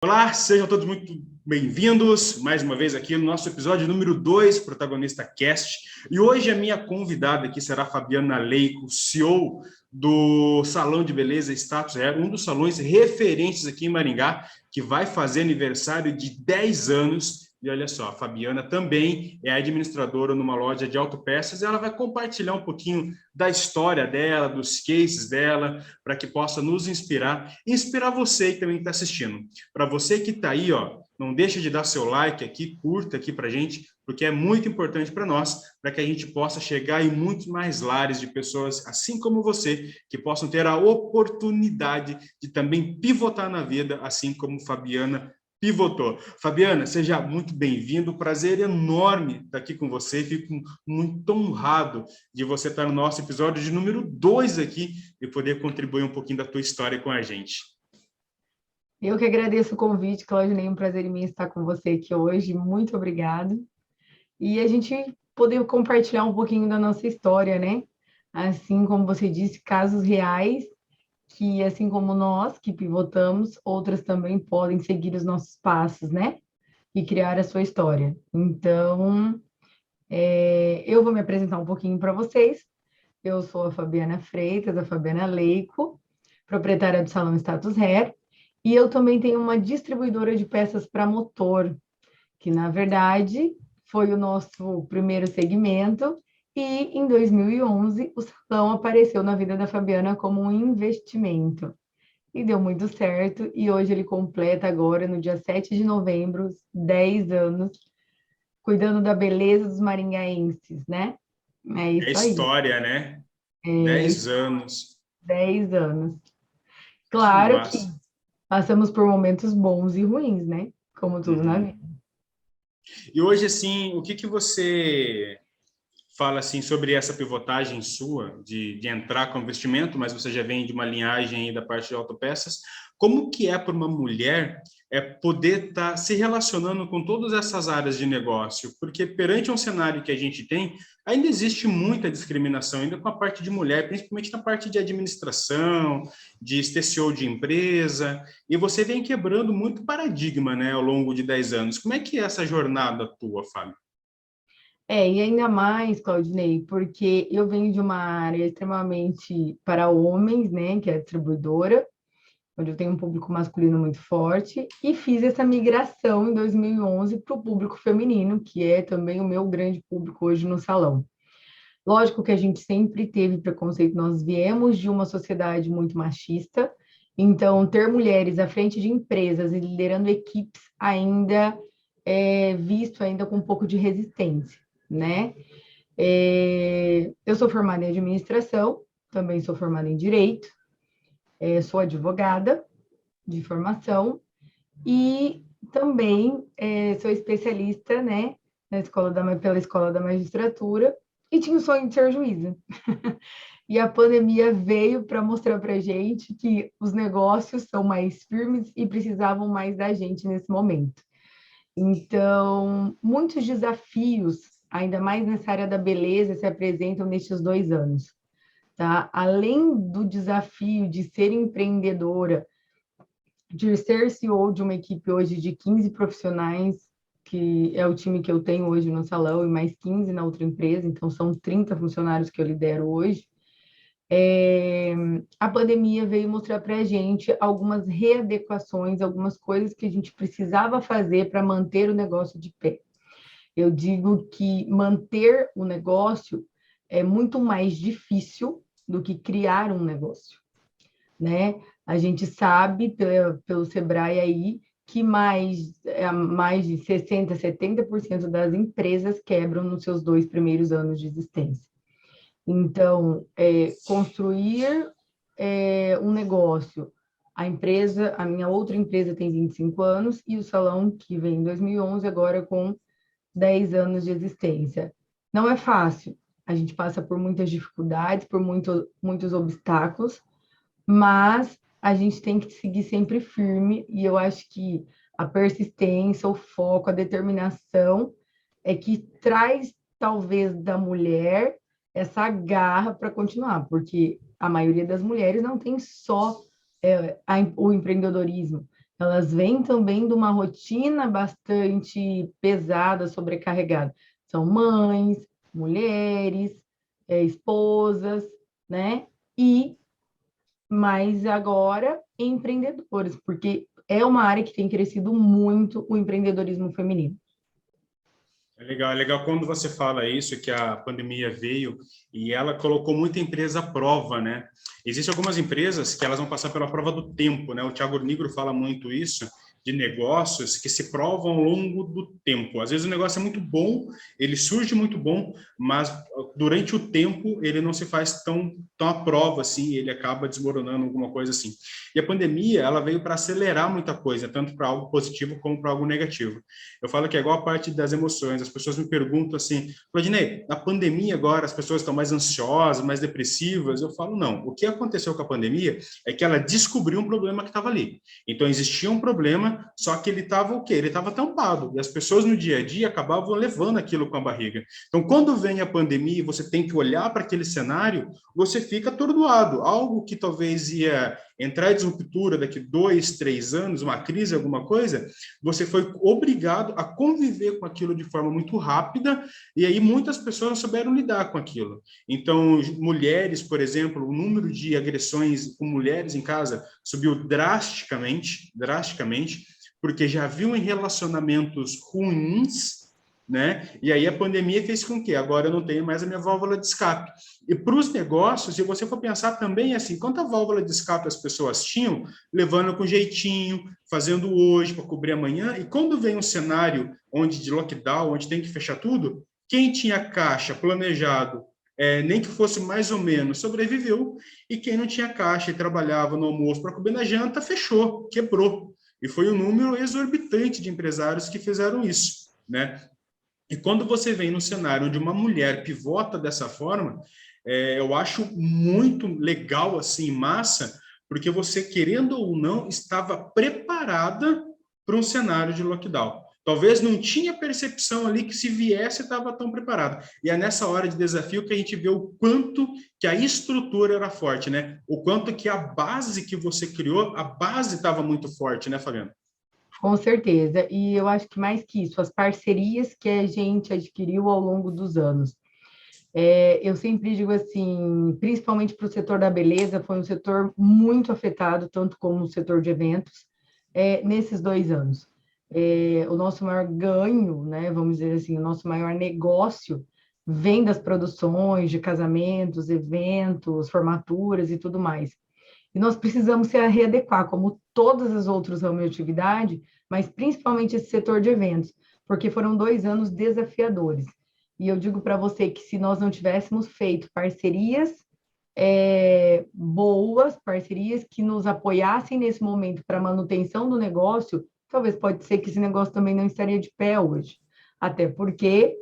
Olá, sejam todos muito bem-vindos mais uma vez aqui no nosso episódio número 2, Protagonista Cast. E hoje a minha convidada aqui será a Fabiana Leico, CEO do Salão de Beleza Status Hair, um dos salões referentes aqui em Maringá, que vai fazer aniversário de 10 anos. E olha só, a Fabiana também é administradora numa loja de autopeças e ela vai compartilhar um pouquinho da história dela, dos cases dela, para que possa nos inspirar e inspirar você que também está assistindo. Para você que está aí, ó, não deixa de dar seu like aqui, curta aqui para a gente, porque é muito importante para nós, para que a gente possa chegar em muitos mais lares de pessoas, assim como você, que possam ter a oportunidade de também pivotar na vida, assim como Fabiana pivotou. Fabiana, seja muito bem-vindo, prazer enorme estar aqui com você, fico muito honrado de você estar no nosso episódio de número 2 aqui e poder contribuir um pouquinho da tua história com a gente. Eu que agradeço o convite, Claudinei, um prazer imenso estar com você aqui hoje, muito obrigado. E a gente poder compartilhar um pouquinho da nossa história, né? Assim como você disse, casos reais, que assim como nós que pivotamos, outras também podem seguir os nossos passos, né? E criar a sua história. Então, eu vou me apresentar um pouquinho para vocês. Eu sou a Fabiana Freitas, a Fabiana Leico, proprietária do Salão Status Hair, e eu também tenho uma distribuidora de peças para motor, que na verdade foi o nosso primeiro segmento, e em 2011 o salão apareceu na vida da Fabiana como um investimento. E deu muito certo, e hoje ele completa agora, no dia 7 de novembro, 10 anos, cuidando da beleza dos maringaenses, né? É É isso aí, história, né? é 10 isso, anos. 10 anos. Que Claro que massa. passamos por momentos bons e ruins, né? Como tudo na vida. Uhum. E hoje, assim, o que que você fala assim sobre essa pivotagem sua de entrar com investimento, mas você já vem de uma linhagem aí da parte de autopeças. Como que é para uma mulher poder estar se relacionando com todas essas áreas de negócio? Porque perante um cenário que a gente tem, ainda existe muita discriminação, ainda com a parte de mulher, principalmente na parte de administração, de ser CEO de empresa, e você vem quebrando muito paradigma, né, ao longo de 10 anos. Como é que é essa jornada tua, Fábio? E ainda mais, Claudinei, porque eu venho de uma área extremamente para homens, né? Que é a distribuidora, onde eu tenho um público masculino muito forte, e fiz essa migração em 2011 para o público feminino, que é também o meu grande público hoje no salão. Lógico que a gente sempre teve preconceito, nós viemos de uma sociedade muito machista, então ter mulheres à frente de empresas e liderando equipes ainda é visto ainda com um pouco de resistência, né? Eu sou formada em administração, também sou formada em direito, sou advogada de formação e também sou especialista, né, pela Escola da Magistratura, e tinha o sonho de ser juíza. E a pandemia veio para mostrar para a gente que os negócios são mais firmes e precisavam mais da gente nesse momento. Então, muitos desafios, ainda mais nessa área da beleza, se apresentam nestes 2 anos. Tá? Além do desafio de ser empreendedora, de ser CEO de uma equipe hoje de 15 profissionais, que é o time que eu tenho hoje no salão, e mais 15 na outra empresa, então são 30 funcionários que eu lidero hoje. A pandemia veio mostrar para a gente algumas readequações, algumas coisas que a gente precisava fazer para manter o negócio de pé. Eu digo que manter o negócio é muito mais difícil do que criar um negócio, né? A gente sabe pelo Sebrae aí que mais de 60, 70% das empresas quebram nos seus 2 primeiros anos de existência. Então, construir um negócio. A minha outra empresa tem 25 anos e o salão que vem em 2011 agora com 10 anos de existência. Não é fácil. A gente passa por muitas dificuldades, por muitos obstáculos, mas a gente tem que seguir sempre firme, e eu acho que a persistência, o foco, a determinação é que traz, talvez, da mulher essa garra para continuar, porque a maioria das mulheres não tem só o empreendedorismo, elas vêm também de uma rotina bastante pesada, sobrecarregada. São mães, mulheres, esposas, né? E mais agora empreendedores, porque é uma área que tem crescido muito o empreendedorismo feminino. É legal quando você fala isso, que a pandemia veio e ela colocou muita empresa à prova, né? Existem algumas empresas que elas vão passar pela prova do tempo, né? O Thiago Nigro fala muito isso, de negócios que se provam ao longo do tempo. Às vezes o negócio é muito bom, ele surge muito bom, mas durante o tempo ele não se faz tão à prova assim, ele acaba desmoronando alguma coisa assim. E a pandemia, ela veio para acelerar muita coisa, tanto para algo positivo como para algo negativo. Eu falo que é igual a parte das emoções. As pessoas me perguntam assim, Claudinei, na pandemia agora as pessoas estão mais ansiosas, mais depressivas? Eu falo, não. O que aconteceu com a pandemia é que ela descobriu um problema que estava ali. Então, existia um problema, só que ele estava o quê? Ele estava tampado. E as pessoas no dia a dia acabavam levando aquilo com a barriga. Então, quando vem a pandemia e você tem que olhar para aquele cenário, você fica atordoado. Algo que talvez ia entrar em disruptura daqui 2, 3 anos, uma crise, alguma coisa, você foi obrigado a conviver com aquilo de forma muito rápida, e aí muitas pessoas não souberam lidar com aquilo. Então, mulheres, por exemplo, o número de agressões com mulheres em casa subiu drasticamente, porque já viu em relacionamentos ruins, né? E aí a pandemia fez com que agora eu não tenho mais a minha válvula de escape. E para os negócios, se você for pensar também assim, quanta válvula de escape as pessoas tinham, levando com jeitinho, fazendo hoje para cobrir amanhã, e quando vem um cenário onde de lockdown, onde tem que fechar tudo, quem tinha caixa planejado, nem que fosse mais ou menos, sobreviveu, e quem não tinha caixa e trabalhava no almoço para cobrir na janta, fechou, quebrou. E foi um número exorbitante de empresários que fizeram isso, né? E quando você vem no cenário onde uma mulher pivota dessa forma, eu acho muito legal, assim, massa, porque você, querendo ou não, estava preparada para um cenário de lockdown. Talvez não tinha percepção ali que se viesse estava tão preparado. E é nessa hora de desafio que a gente vê o quanto que a estrutura era forte, né? O quanto que a base que você criou, a base estava muito forte, né, Fabiana? Com certeza. E eu acho que mais que isso, as parcerias que a gente adquiriu ao longo dos anos. Eu sempre digo assim, principalmente para o setor da beleza, foi um setor muito afetado, tanto como o setor de eventos, nesses 2 anos. O nosso maior ganho, né, vamos dizer assim, o nosso maior negócio vem das produções de casamentos, eventos, formaturas e tudo mais. E nós precisamos se readequar, como todas as outras ramos de atividade, mas principalmente esse setor de eventos, porque foram 2 anos desafiadores. E eu digo para você que se nós não tivéssemos feito parcerias boas, parcerias que nos apoiassem nesse momento para a manutenção do negócio, talvez pode ser que esse negócio também não estaria de pé hoje. Até porque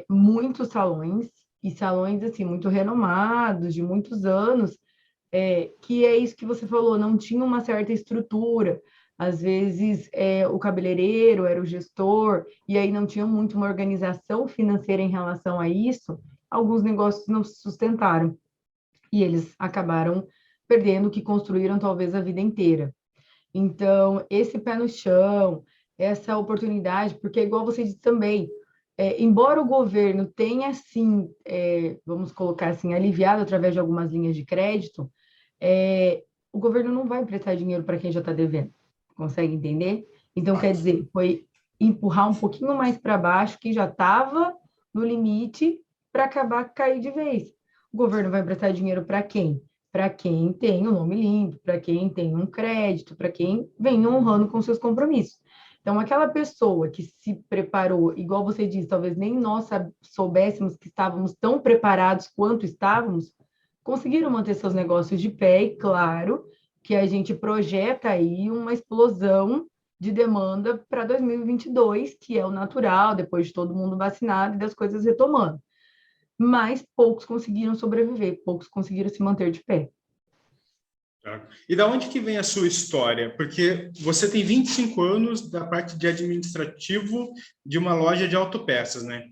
muitos salões, e salões assim, muito renomados, de muitos anos, que é isso que você falou, não tinha uma certa estrutura. Às vezes, o cabeleireiro era o gestor, e aí não tinha muito uma organização financeira em relação a isso. Alguns negócios não se sustentaram, e eles acabaram perdendo o que construíram talvez a vida inteira. Então, esse pé no chão, essa oportunidade, porque igual você disse também, embora o governo tenha, assim, vamos colocar assim, aliviado através de algumas linhas de crédito, o governo não vai prestar dinheiro para quem já está devendo. Consegue entender? Então, quer dizer, foi empurrar um pouquinho mais para baixo, que já estava no limite, para acabar cair de vez. O governo vai prestar dinheiro para quem? Para quem tem um nome limpo, para quem tem um crédito, para quem vem honrando com seus compromissos. Então, aquela pessoa que se preparou, igual você disse, talvez nem nós soubéssemos que estávamos tão preparados quanto estávamos, conseguiram manter seus negócios de pé, e claro que a gente projeta aí uma explosão de demanda para 2022, que é o natural, depois de todo mundo vacinado e das coisas retomando. Mas poucos conseguiram sobreviver, poucos conseguiram se manter de pé. Tá. E da onde que vem a sua história? Porque você tem 25 anos da parte de administrativo de uma loja de autopeças, né?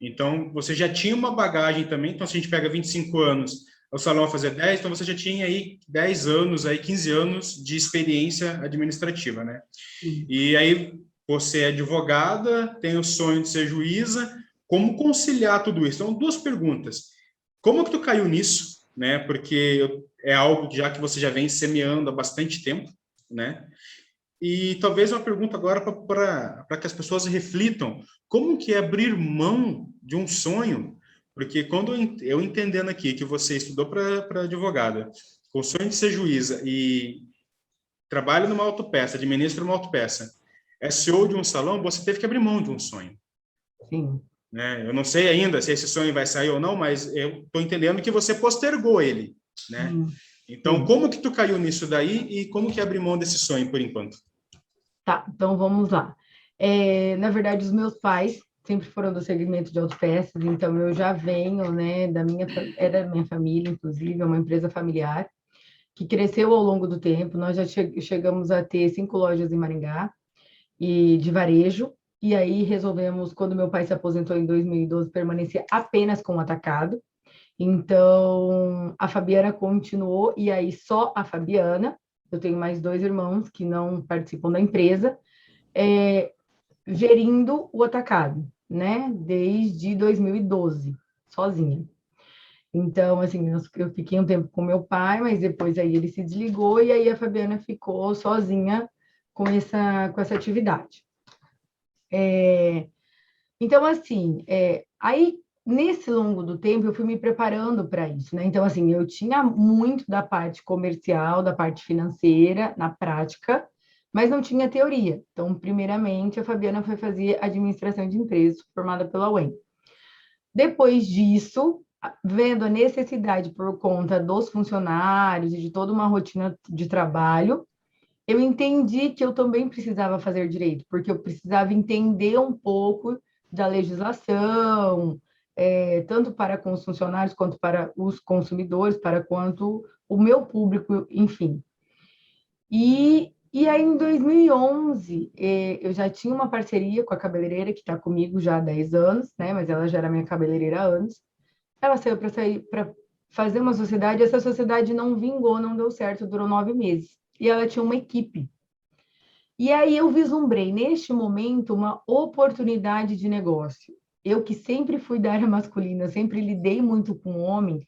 Então, você já tinha uma bagagem também. Então, se a gente pega 25 anos, o salão vai fazer 10, então você já tinha aí 10 anos, aí 15 anos de experiência administrativa, né? Sim. E aí você é advogada, tem o sonho de ser juíza, como conciliar tudo isso? Então, duas perguntas. Como que tu caiu nisso, né? Porque é algo que já que você já vem semeando há bastante tempo, né? E talvez uma pergunta agora para que as pessoas reflitam, como que é abrir mão de um sonho? Porque quando eu entendendo aqui que você estudou para advogada, com o sonho de ser juíza e trabalha numa autopeça, administra uma autopeça, é CEO de um salão, você teve que abrir mão de um sonho, Sim. né? Eu não sei ainda se esse sonho vai sair ou não, mas eu estou entendendo que você postergou ele, né? Então, Sim. como que tu caiu nisso daí e como que abre mão desse sonho por enquanto? Tá, então vamos lá. Na verdade, os meus pais sempre foram do segmento de autopeças, então eu já venho, né, é da minha família, inclusive, é uma empresa familiar que cresceu ao longo do tempo. Nós já chegamos a ter 5 lojas em Maringá e de varejo, e aí resolvemos, quando meu pai se aposentou em 2012, permanecer apenas com o atacado. Então, a Fabiana continuou, e aí só a Fabiana, eu tenho mais 2 irmãos que não participam da empresa, é, gerindo o atacado, né? Desde 2012, sozinha. Então, assim, eu fiquei um tempo com meu pai, mas depois aí ele se desligou e aí a Fabiana ficou sozinha com essa atividade. Então, assim, aí nesse longo do tempo eu fui me preparando para isso, né? Então, assim, eu tinha muito da parte comercial, da parte financeira, na prática, mas não tinha teoria. Então, primeiramente, a Fabiana foi fazer administração de empresas, formada pela UEM. Depois disso, vendo a necessidade por conta dos funcionários e de toda uma rotina de trabalho, eu entendi que eu também precisava fazer direito, porque eu precisava entender um pouco da legislação, tanto para com os funcionários quanto para os consumidores, para quanto o meu público, enfim. E aí, em 2011, eu já tinha uma parceria com a cabeleireira, que está comigo já há 10 anos, né? Mas ela já era minha cabeleireira há anos. Ela saiu para fazer uma sociedade, essa sociedade não vingou, não deu certo, durou 9 meses. E ela tinha uma equipe. E aí eu vislumbrei, neste momento, uma oportunidade de negócio. Eu que sempre fui da área masculina, sempre lidei muito com homem,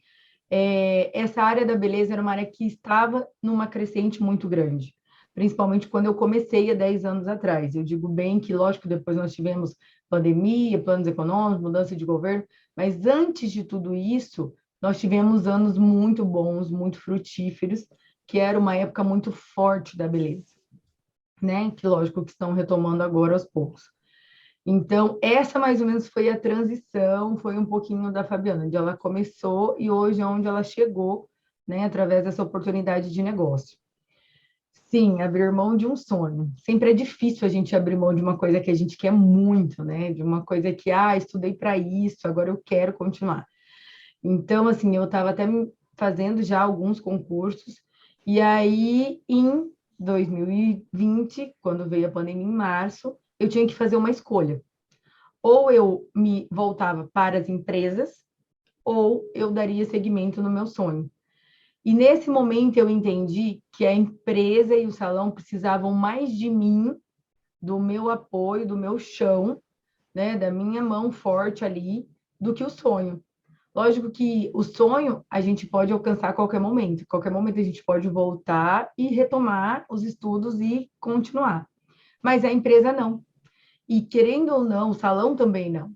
essa área da beleza era uma área que estava numa crescente muito grande, principalmente quando eu comecei há 10 anos atrás. Eu digo bem que, lógico, depois nós tivemos pandemia, planos econômicos, mudança de governo, mas antes de tudo isso, nós tivemos anos muito bons, muito frutíferos, que era uma época muito forte da beleza, né? Que, lógico, que estão retomando agora aos poucos. Então, essa mais ou menos foi a transição, foi um pouquinho da Fabiana, onde ela começou e hoje é onde ela chegou, né, através dessa oportunidade de negócio. Sim, abrir mão de um sonho. Sempre é difícil a gente abrir mão de uma coisa que a gente quer muito, né? De uma coisa que, estudei para isso, agora eu quero continuar. Então, assim, eu estava até fazendo já alguns concursos, e aí, em 2020, quando veio a pandemia em março, eu tinha que fazer uma escolha. Ou eu me voltava para as empresas, ou eu daria seguimento no meu sonho. E nesse momento eu entendi que a empresa e o salão precisavam mais de mim, do meu apoio, do meu chão, né, da minha mão forte ali, do que o sonho. Lógico que o sonho a gente pode alcançar a qualquer momento. A qualquer momento a gente pode voltar e retomar os estudos e continuar. Mas a empresa não. E querendo ou não, o salão também não.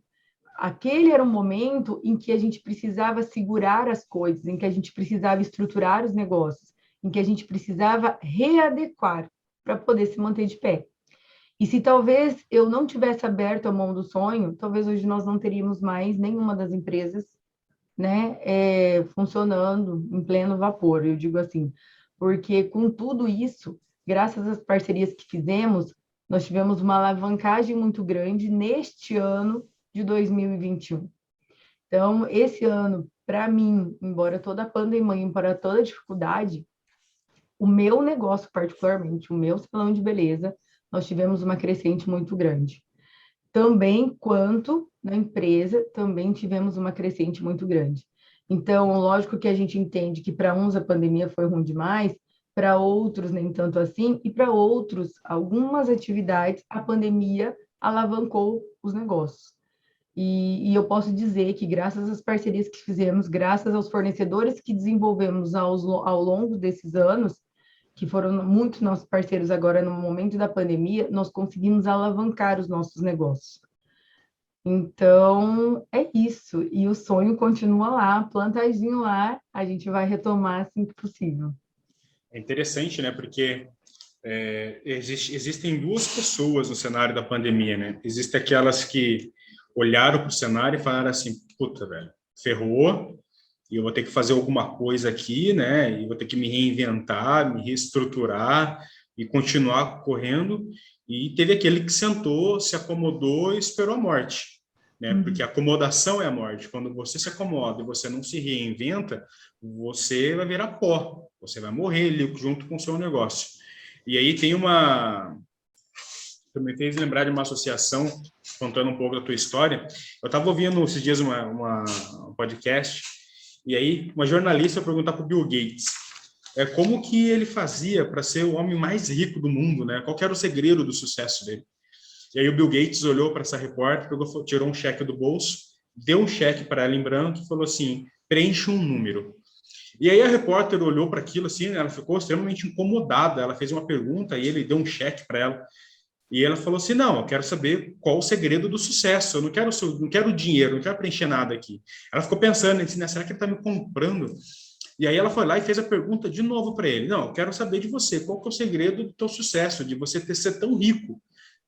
Aquele era um momento em que a gente precisava segurar as coisas, em que a gente precisava estruturar os negócios, em que a gente precisava readequar para poder se manter de pé. E se talvez eu não tivesse aberto a mão do sonho, talvez hoje nós não teríamos mais nenhuma das empresas, né, funcionando em pleno vapor, eu digo assim, porque com tudo isso, graças às parcerias que fizemos, nós tivemos uma alavancagem muito grande neste ano de 2021. Então, esse ano, para mim, embora toda a pandemia, embora toda a dificuldade, o meu negócio particularmente, o meu salão de beleza, nós tivemos uma crescente muito grande. Também, quanto na empresa, também tivemos uma crescente muito grande. Então, lógico que a gente entende que para uns a pandemia foi ruim demais, para outros nem tanto assim, e para outros, algumas atividades, a pandemia alavancou os negócios. E eu posso dizer que, graças às parcerias que fizemos, graças aos fornecedores que desenvolvemos ao longo desses anos, que foram muitos nossos parceiros agora no momento da pandemia, nós conseguimos alavancar os nossos negócios. Então, é isso. E o sonho continua lá, plantadinho lá, a gente vai retomar assim que possível. É interessante, né? Porque existem duas pessoas no cenário da pandemia, né? Existem aquelas que olharam para o cenário e falaram assim, puta, velho, ferrou, e eu vou ter que fazer alguma coisa aqui, né? E vou ter que me reinventar, me reestruturar e continuar correndo. E teve aquele que sentou, se acomodou e esperou a morte, né? Porque a acomodação é a morte. Quando você se acomoda e você não se reinventa, você vai virar pó, você vai morrer ali junto com o seu negócio. E aí tem me fez lembrar de uma associação, contando um pouco da tua história. Eu estava ouvindo esses dias um podcast, e aí uma jornalista perguntar para o Bill Gates como que ele fazia para ser o homem mais rico do mundo, né? Qual que era o segredo do sucesso dele? E aí o Bill Gates olhou para essa repórter, tirou um cheque do bolso, deu um cheque para ela em branco e falou assim, preencha um número. E aí a repórter olhou para aquilo assim, ela ficou extremamente incomodada, ela fez uma pergunta e ele deu um cheque para ela. E ela falou assim, não, eu quero saber qual o segredo do sucesso, eu não quero dinheiro, não quero preencher nada aqui. Ela ficou pensando, assim, né, será que ele está me comprando? E aí ela foi lá e fez a pergunta de novo para ele, não, eu quero saber de você, qual que é o segredo do teu sucesso, de você ser tão rico?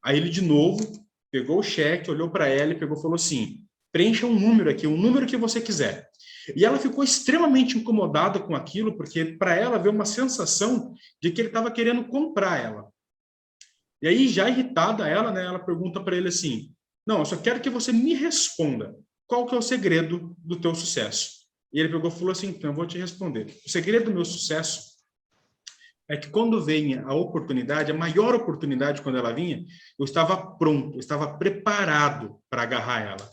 Aí ele de novo pegou o cheque, olhou para ela e falou assim, preencha um número aqui, um número que você quiser. E ela ficou extremamente incomodada com aquilo, porque para ela veio uma sensação de que ele estava querendo comprar ela. E aí, já irritada ela, né, ela pergunta para ele assim, não, eu só quero que você me responda qual que é o segredo do teu sucesso. E ele pegou e falou assim, então eu vou te responder. O segredo do meu sucesso é que quando venha a oportunidade, a maior oportunidade quando ela vinha, eu estava pronto, eu estava preparado para agarrar ela.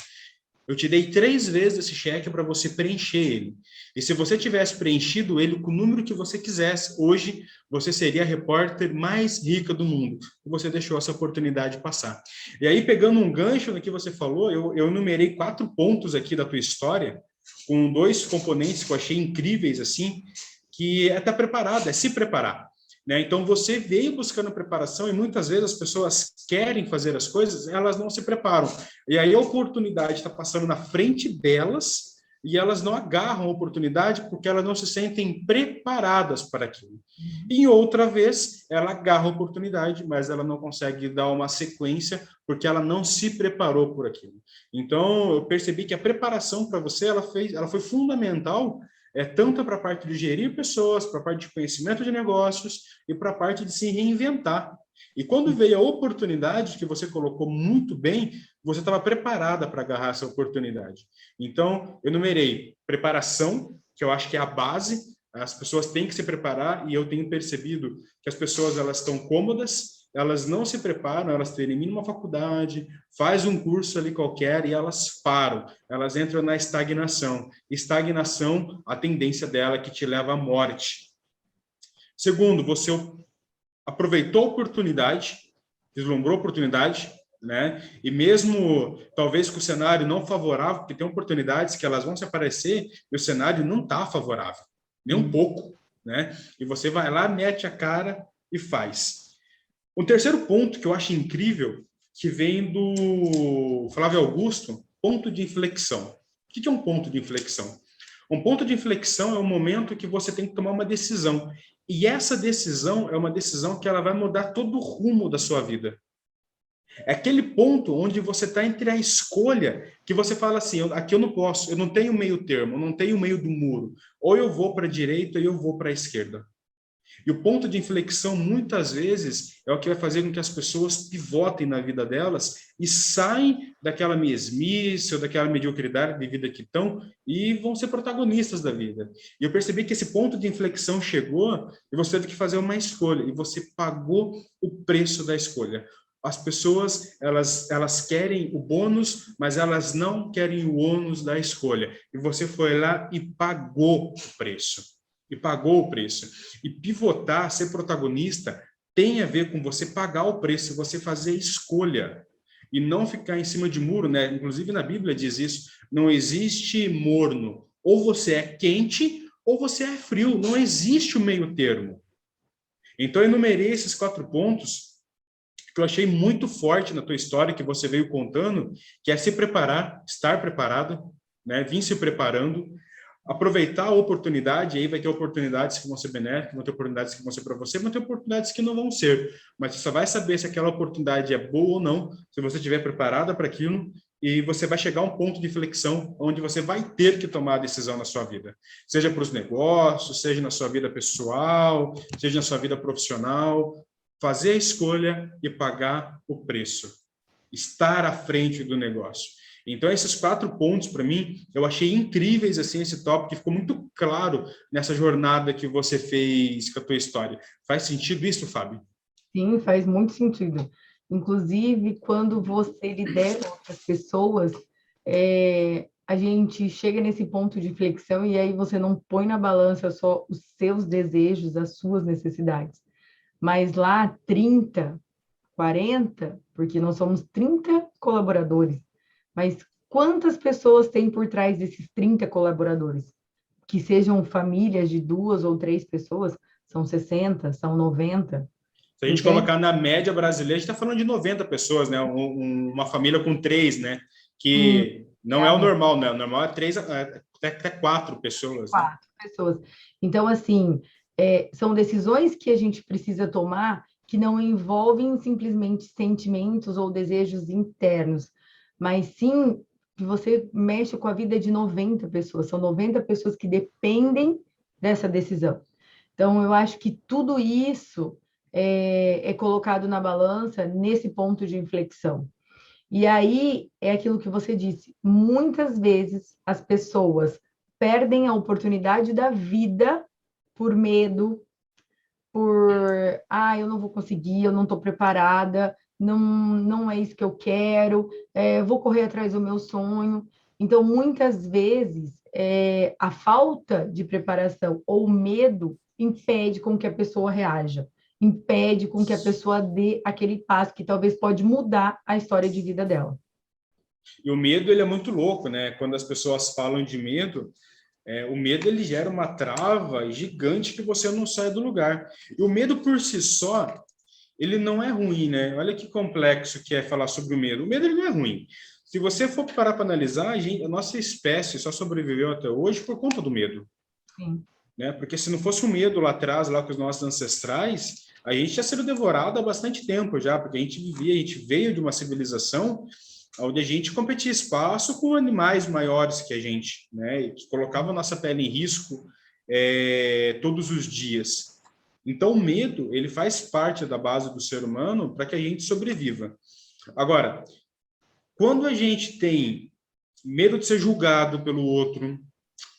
Eu te dei 3 vezes esse cheque para você preencher ele. E se você tivesse preenchido ele com o número que você quisesse, hoje você seria a repórter mais rica do mundo. E você deixou essa oportunidade passar. E aí, pegando um gancho no que você falou, eu enumerei 4 pontos aqui da tua história, com 2 componentes que eu achei incríveis, assim, que é estar preparado, é se preparar. Né? Então, você veio buscando preparação e muitas vezes as pessoas querem fazer as coisas, elas não se preparam. E aí a oportunidade está passando na frente delas e elas não agarram a oportunidade porque elas não se sentem preparadas para aquilo. E outra vez, ela agarra a oportunidade, mas ela não consegue dar uma sequência porque ela não se preparou por aquilo. Então, eu percebi que a preparação para você, ela foi fundamental, tanto para a parte de gerir pessoas, para a parte de conhecimento de negócios e para a parte de se reinventar. E quando veio a oportunidade, que você colocou muito bem, você estava preparada para agarrar essa oportunidade. Então, eu numerei preparação, que eu acho que é a base, as pessoas têm que se preparar, e eu tenho percebido que as pessoas elas estão cômodas, elas não se preparam, elas terminam uma faculdade, faz um curso ali qualquer e elas param, elas entram na estagnação. Estagnação, a tendência dela é que te leva à morte. Segundo, você aproveitou a oportunidade, vislumbrou a oportunidade, né? E mesmo talvez com o cenário não favorável, porque tem oportunidades que elas vão se aparecer e o cenário não está favorável, nem um pouco, né? E você vai lá, mete a cara e faz. O terceiro ponto que eu acho incrível, que vem do Flávio Augusto, ponto de inflexão. O que é um ponto de inflexão? Um ponto de inflexão é um momento que você tem que tomar uma decisão. E essa decisão é uma decisão que ela vai mudar todo o rumo da sua vida. É aquele ponto onde você está entre a escolha que você fala assim, aqui eu não posso, eu não tenho meio termo, eu não tenho meio do muro. Ou eu vou para a direita ou eu vou para a esquerda. E o ponto de inflexão, muitas vezes, é o que vai fazer com que as pessoas pivotem na vida delas e saem daquela mesmice ou daquela mediocridade de vida que estão e vão ser protagonistas da vida. E eu percebi que esse ponto de inflexão chegou e você teve que fazer uma escolha e você pagou o preço da escolha. as pessoas, elas querem o bônus, mas elas não querem o ônus da escolha. E você foi lá e pagou o preço. E pagou o preço. E pivotar, ser protagonista, tem a ver com você pagar o preço, você fazer escolha. E não ficar em cima de muro, né? Inclusive na Bíblia diz isso, não existe morno. Ou você é quente, ou você é frio. Não existe o meio termo. Então, eu enumerei esses 4 pontos que eu achei muito forte na tua história, que você veio contando, que é se preparar, estar preparado, né? Vir se preparando, aproveitar a oportunidade, aí vai ter oportunidades que vão ser benéficas, vão ter oportunidades que vão ser para você, vão ter oportunidades que não vão ser, mas você só vai saber se aquela oportunidade é boa ou não, se você estiver preparada para aquilo, e você vai chegar a um ponto de inflexão onde você vai ter que tomar a decisão na sua vida, seja para os negócios, seja na sua vida pessoal, seja na sua vida profissional, fazer a escolha e pagar o preço, estar à frente do negócio. Então, esses 4 pontos, para mim, eu achei incríveis, assim, esse tópico, que ficou muito claro nessa jornada que você fez com a tua história. Faz sentido isso, Fábio? Sim, faz muito sentido. Inclusive, quando você lidera outras pessoas, a gente chega nesse ponto de flexão e aí você não põe na balança só os seus desejos, as suas necessidades, mas lá 30, 40, porque nós somos 30 colaboradores, mas quantas pessoas tem por trás desses 30 colaboradores? Que sejam famílias de 2 ou 3 pessoas, são 60, são 90. Se a gente Entende? colocar na média brasileira, a gente está falando de 90 pessoas, né? Uma família com 3, né? Que não é o normal, né? O normal é 3, até 4 pessoas. 4 pessoas. Então, assim, são decisões que a gente precisa tomar que não envolvem simplesmente sentimentos ou desejos internos, mas sim que você mexe com a vida de 90 pessoas. São 90 pessoas que dependem dessa decisão. Então, eu acho que tudo isso é colocado na balança nesse ponto de inflexão. E aí é aquilo que você disse, muitas vezes as pessoas perdem a oportunidade da vida por medo, eu não vou conseguir, eu não estou preparada, não é isso que eu quero, vou correr atrás do meu sonho. Então, muitas vezes, a falta de preparação ou o medo impede com que a pessoa reaja, impede com que a pessoa dê aquele passo que talvez pode mudar a história de vida dela. E o medo, ele é muito louco, né? Quando as pessoas falam de medo, o medo, ele gera uma trava gigante que você não sai do lugar. E o medo por si só, ele não é ruim, né? Olha que complexo que é falar sobre o medo. O medo, ele não é ruim. Se você for parar para analisar, a nossa espécie só sobreviveu até hoje por conta do medo. Sim. Né? Porque se não fosse o medo lá atrás, lá com os nossos ancestrais, a gente tinha sido devorado há bastante tempo já, porque a gente veio de uma civilização onde a gente competia espaço com animais maiores que a gente, né? E que colocava a nossa pele em risco todos os dias. Então, o medo, ele faz parte da base do ser humano para que a gente sobreviva. Agora, quando a gente tem medo de ser julgado pelo outro,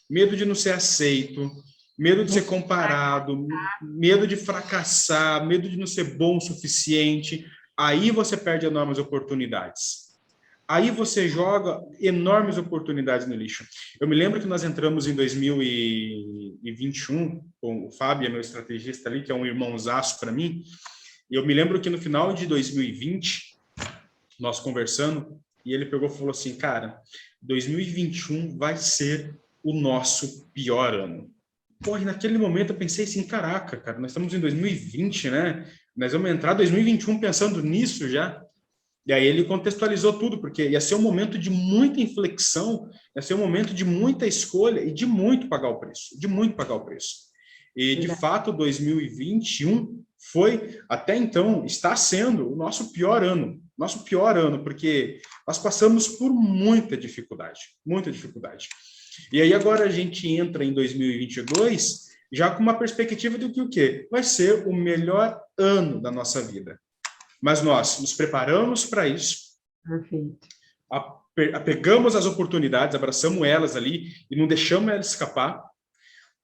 medo de não ser aceito, medo de ser comparado, medo de fracassar, medo de não ser bom o suficiente, aí você perde enormes oportunidades. Aí você joga enormes oportunidades no lixo. Eu me lembro que nós entramos em 2021, com o Fábio, meu estrategista ali, que é um irmãozaço para mim, e eu me lembro que no final de 2020, nós conversando, e ele pegou e falou assim, cara, 2021 vai ser o nosso pior ano. Pô, e naquele momento eu pensei assim, caraca, cara, nós estamos em 2020, né? Nós vamos entrar em 2021 pensando nisso já. E aí ele contextualizou tudo, porque ia ser um momento de muita inflexão, ia ser um momento de muita escolha e de muito pagar o preço, de muito pagar o preço. E, de fato, 2021 foi, até então, está sendo o nosso pior ano, porque nós passamos por muita dificuldade, muita dificuldade. E aí agora a gente entra em 2022 já com uma perspectiva de que o quê? Vai ser o melhor ano da nossa vida. Mas nós nos preparamos para isso. Perfeito. Pegamos as oportunidades, abraçamos elas ali e não deixamos elas escapar.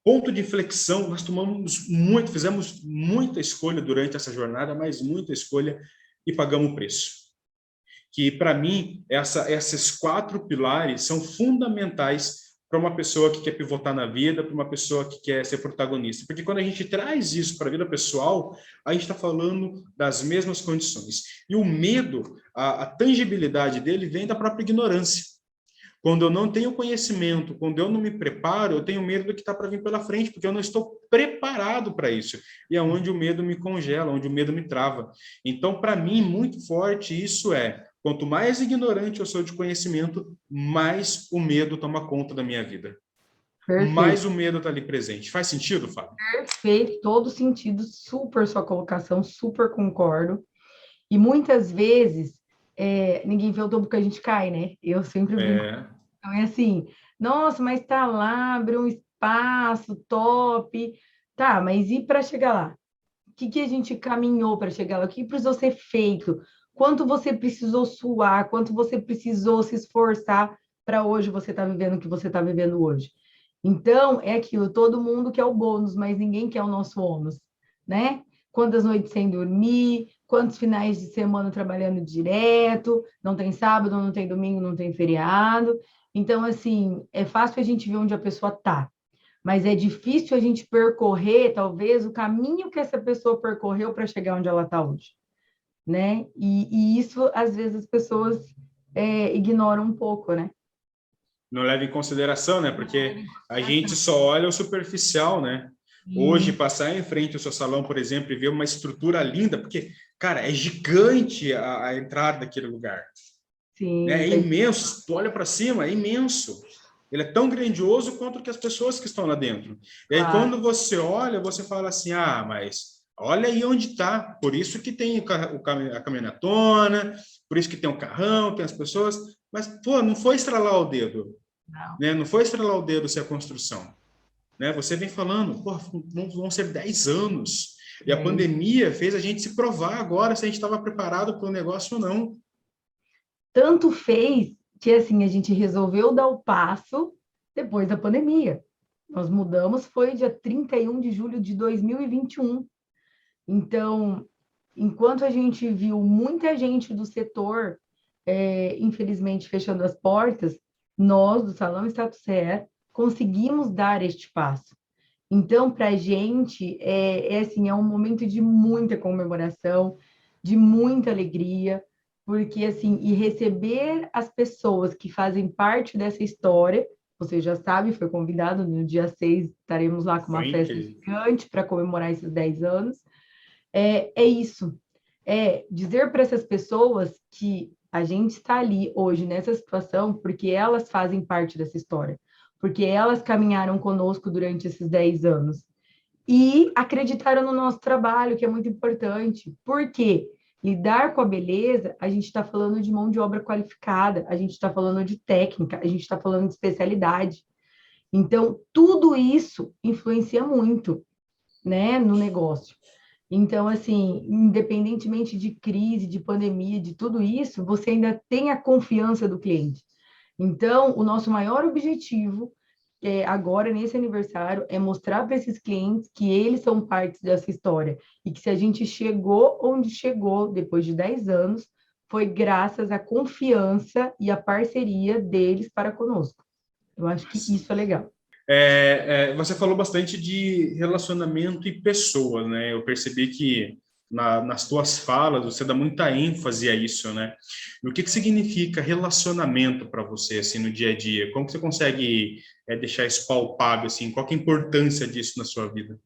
Ponto de inflexão, nós fizemos muita escolha durante essa jornada, mas muita escolha. e pagamos o preço. Que, para mim, esses 4 pilares são fundamentais para uma pessoa que quer pivotar na vida, para uma pessoa que quer ser protagonista. Porque quando a gente traz isso para a vida pessoal, a gente está falando das mesmas condições. E o medo, a tangibilidade dele vem da própria ignorância. Quando eu não tenho conhecimento, quando eu não me preparo, eu tenho medo do que está para vir pela frente, porque eu não estou preparado para isso. E é onde o medo me congela, onde o medo me trava. Então, para mim, muito forte isso quanto mais ignorante eu sou de conhecimento, mais o medo toma conta da minha vida. Perfeito. Mais o medo está ali presente. Faz sentido, Fábio? Perfeito, todo sentido, super sua colocação, super concordo. E muitas vezes ninguém vê o tobo que a gente cai, né? Eu sempre brinco. Então é assim, nossa, mas tá lá, abriu um espaço top. Tá, mas e para chegar lá? O que a gente caminhou para chegar lá? O que precisou ser feito? Quanto você precisou suar? Quanto você precisou se esforçar para hoje você estar vivendo o que você está vivendo hoje? Então, é aquilo, todo mundo quer o bônus, mas ninguém quer o nosso ônus, né? Quantas noites sem dormir, quantos finais de semana trabalhando direto, não tem sábado, não tem domingo, não tem feriado. Então, assim, é fácil a gente ver onde a pessoa está, mas é difícil a gente percorrer, talvez, o caminho que essa pessoa percorreu para chegar onde ela está hoje, né? E isso, às vezes, as pessoas ignoram um pouco, né? Não leva em consideração, né? Porque a gente só olha o superficial, né? Hoje, passar em frente ao seu salão, por exemplo, e ver uma estrutura linda, porque, cara, é gigante a entrada daquele lugar. Sim. Né? É imenso. Tu olha para cima, é imenso. Ele é tão grandioso quanto que as pessoas que estão lá dentro. E aí, quando você olha, você fala assim, mas olha aí onde está. Por isso que tem a caminhonetona, por isso que tem o carrão, tem as pessoas. Mas, pô, não foi estralar o dedo. Não. Né? Não foi estralar o dedo ser a construção. Né? Você vem falando, pô, vão ser 10 anos. E a pandemia fez a gente se provar agora se a gente estava preparado para o negócio ou não. Tanto fez que, assim, a gente resolveu dar o passo depois da pandemia. Nós mudamos, foi dia 31 de julho de 2021. Então, enquanto a gente viu muita gente do setor, infelizmente, fechando as portas, nós, do Salão Status Hair, conseguimos dar este passo. Então, para a gente, assim, é um momento de muita comemoração, de muita alegria, porque, assim, e receber as pessoas que fazem parte dessa história, você já sabe, foi convidado, no dia 6 estaremos lá com uma festa gigante para comemorar esses 10 anos, é isso, dizer para essas pessoas que a gente está ali hoje nessa situação porque elas fazem parte dessa história, porque elas caminharam conosco durante esses 10 anos e acreditaram no nosso trabalho, que é muito importante. Por quê? Lidar com a beleza, a gente está falando de mão de obra qualificada, a gente está falando de técnica, a gente está falando de especialidade. Então, tudo isso influencia muito, né, no negócio. Então, assim, independentemente de crise, de pandemia, de tudo isso, você ainda tem a confiança do cliente. Então, o nosso maior objetivo agora, nesse aniversário, é mostrar para esses clientes que eles são parte dessa história e que se a gente chegou onde chegou depois de 10 anos, foi graças à confiança e à parceria deles para conosco. Eu acho que isso é legal. Você falou bastante de relacionamento e pessoas, né? Eu percebi que nas tuas falas você dá muita ênfase a isso, né? E o que significa relacionamento para você, assim, no dia a dia? Como que você consegue deixar isso palpável, assim? Qual que é a importância disso na sua vida?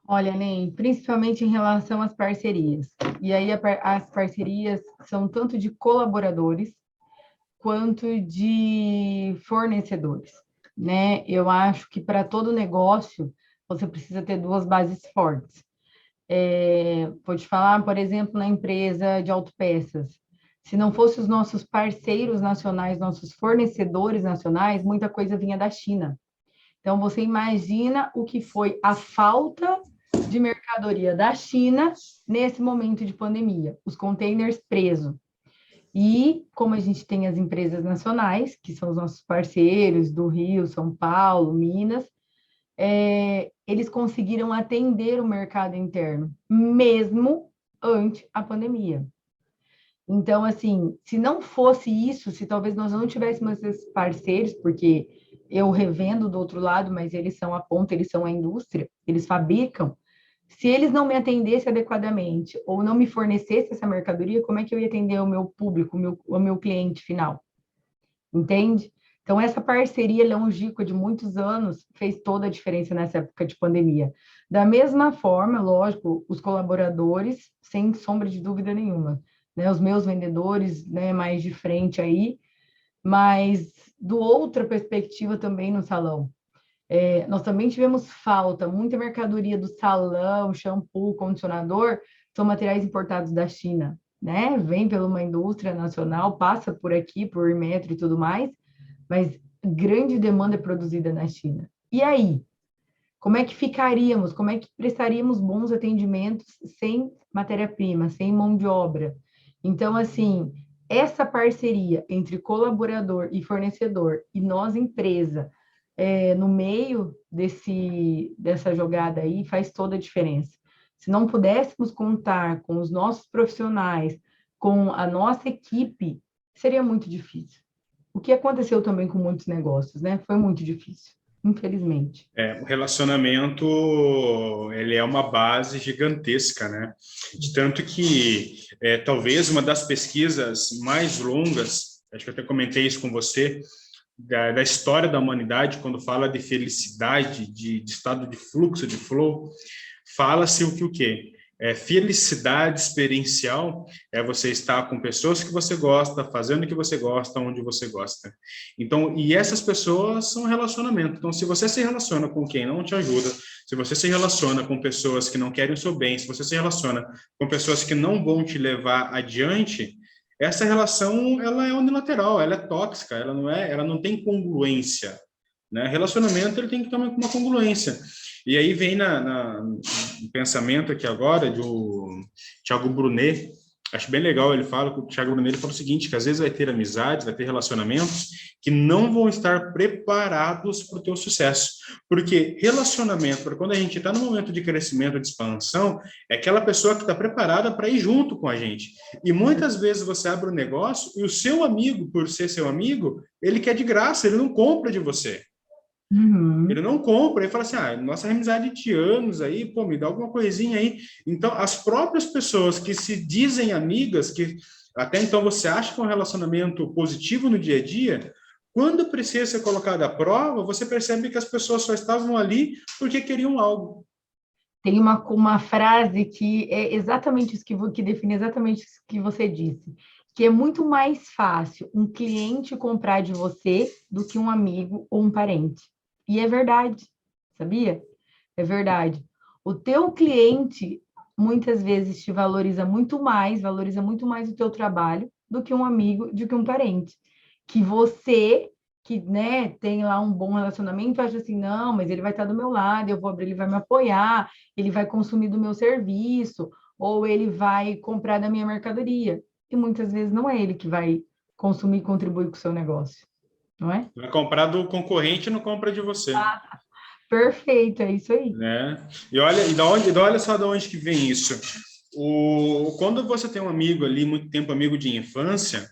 Olha, Ney, principalmente em relação às parcerias. E aí as parcerias são tanto de colaboradores quanto de fornecedores, né? Eu acho que para todo negócio você precisa ter duas bases fortes. Vou te falar, por exemplo, na empresa de autopeças. Se não fossem os nossos parceiros nacionais, nossos fornecedores nacionais, muita coisa vinha da China. Então, você imagina o que foi a falta de mercadoria da China nesse momento de pandemia, os containers presos. E como a gente tem as empresas nacionais, que são os nossos parceiros do Rio, São Paulo, Minas, eles conseguiram atender o mercado interno, mesmo ante a pandemia. Então, assim, se não fosse isso, se talvez nós não tivéssemos esses parceiros, porque eu revendo do outro lado, mas eles são a ponta, eles são a indústria, eles fabricam. Se eles não me atendessem adequadamente ou não me fornecessem essa mercadoria, como é que eu ia atender o meu público, o meu cliente final? Entende? Então, essa parceria longínqua de muitos anos fez toda a diferença nessa época de pandemia. Da mesma forma, lógico, os colaboradores, sem sombra de dúvida nenhuma, né? Os meus vendedores, né, mais de frente aí, mas do outra perspectiva também no salão. Nós também tivemos falta, muita mercadoria do salão, shampoo, condicionador, são materiais importados da China, né? Vem pela uma indústria nacional, passa por aqui, por metro e tudo mais, mas grande demanda é produzida na China. E aí? Como é que ficaríamos? Como é que prestaríamos bons atendimentos sem matéria-prima, sem mão de obra? Então, assim, essa parceria entre colaborador e fornecedor e nós, empresa, no meio dessa jogada aí, faz toda a diferença. Se não pudéssemos contar com os nossos profissionais, com a nossa equipe, seria muito difícil. O que aconteceu também com muitos negócios, né? Foi muito difícil, infelizmente. O relacionamento, ele é uma base gigantesca, né? De tanto que talvez uma das pesquisas mais longas, acho que eu até comentei isso com você, da história da humanidade, quando fala de felicidade, de estado de fluxo, de flow, fala-se o quê? Felicidade experiencial é você estar com pessoas que você gosta, fazendo o que você gosta, onde você gosta. Então, e essas pessoas são relacionamento. Então, se você se relaciona com quem não te ajuda, se você se relaciona com pessoas que não querem o seu bem, se você se relaciona com pessoas que não vão te levar adiante, essa relação, ela é unilateral, ela é tóxica, ela não tem congruência, né? Relacionamento, ele tem que ter uma congruência. E aí vem no pensamento aqui agora do Thiago Brunet, acho bem legal, ele fala, o Thiago Brunet ele fala o seguinte, que às vezes vai ter amizades, vai ter relacionamentos que não vão estar preparados para o teu sucesso. Porque relacionamento, para quando a gente está no momento de crescimento, de expansão, é aquela pessoa que está preparada para ir junto com a gente. E muitas vezes você abre um negócio e o seu amigo, por ser seu amigo, ele quer de graça, ele não compra de você. Uhum. Ele não compra, ele fala assim, nossa amizade de anos aí, pô, me dá alguma coisinha aí. Então, as próprias pessoas que se dizem amigas, que até então você acha que é um relacionamento positivo no dia a dia, quando precisa ser colocado à prova, você percebe que as pessoas só estavam ali porque queriam algo. Tem uma frase que é exatamente isso que define exatamente isso que você disse, que é muito mais fácil um cliente comprar de você do que um amigo ou um parente. E é verdade, sabia? É verdade. O teu cliente muitas vezes te valoriza muito mais o teu trabalho do que um amigo, do que um parente. Que você, que, né, tem lá um bom relacionamento, acha assim, não, mas ele vai estar do meu lado, eu vou abrir, ele vai me apoiar, ele vai consumir do meu serviço, ou ele vai comprar da minha mercadoria. E muitas vezes não é ele que vai consumir e contribuir com o seu negócio, não é? Vai comprar do concorrente e não compra de você. Perfeito, é isso aí. Né? E olha só de onde que vem isso. Quando você tem um amigo ali, muito tempo amigo de infância,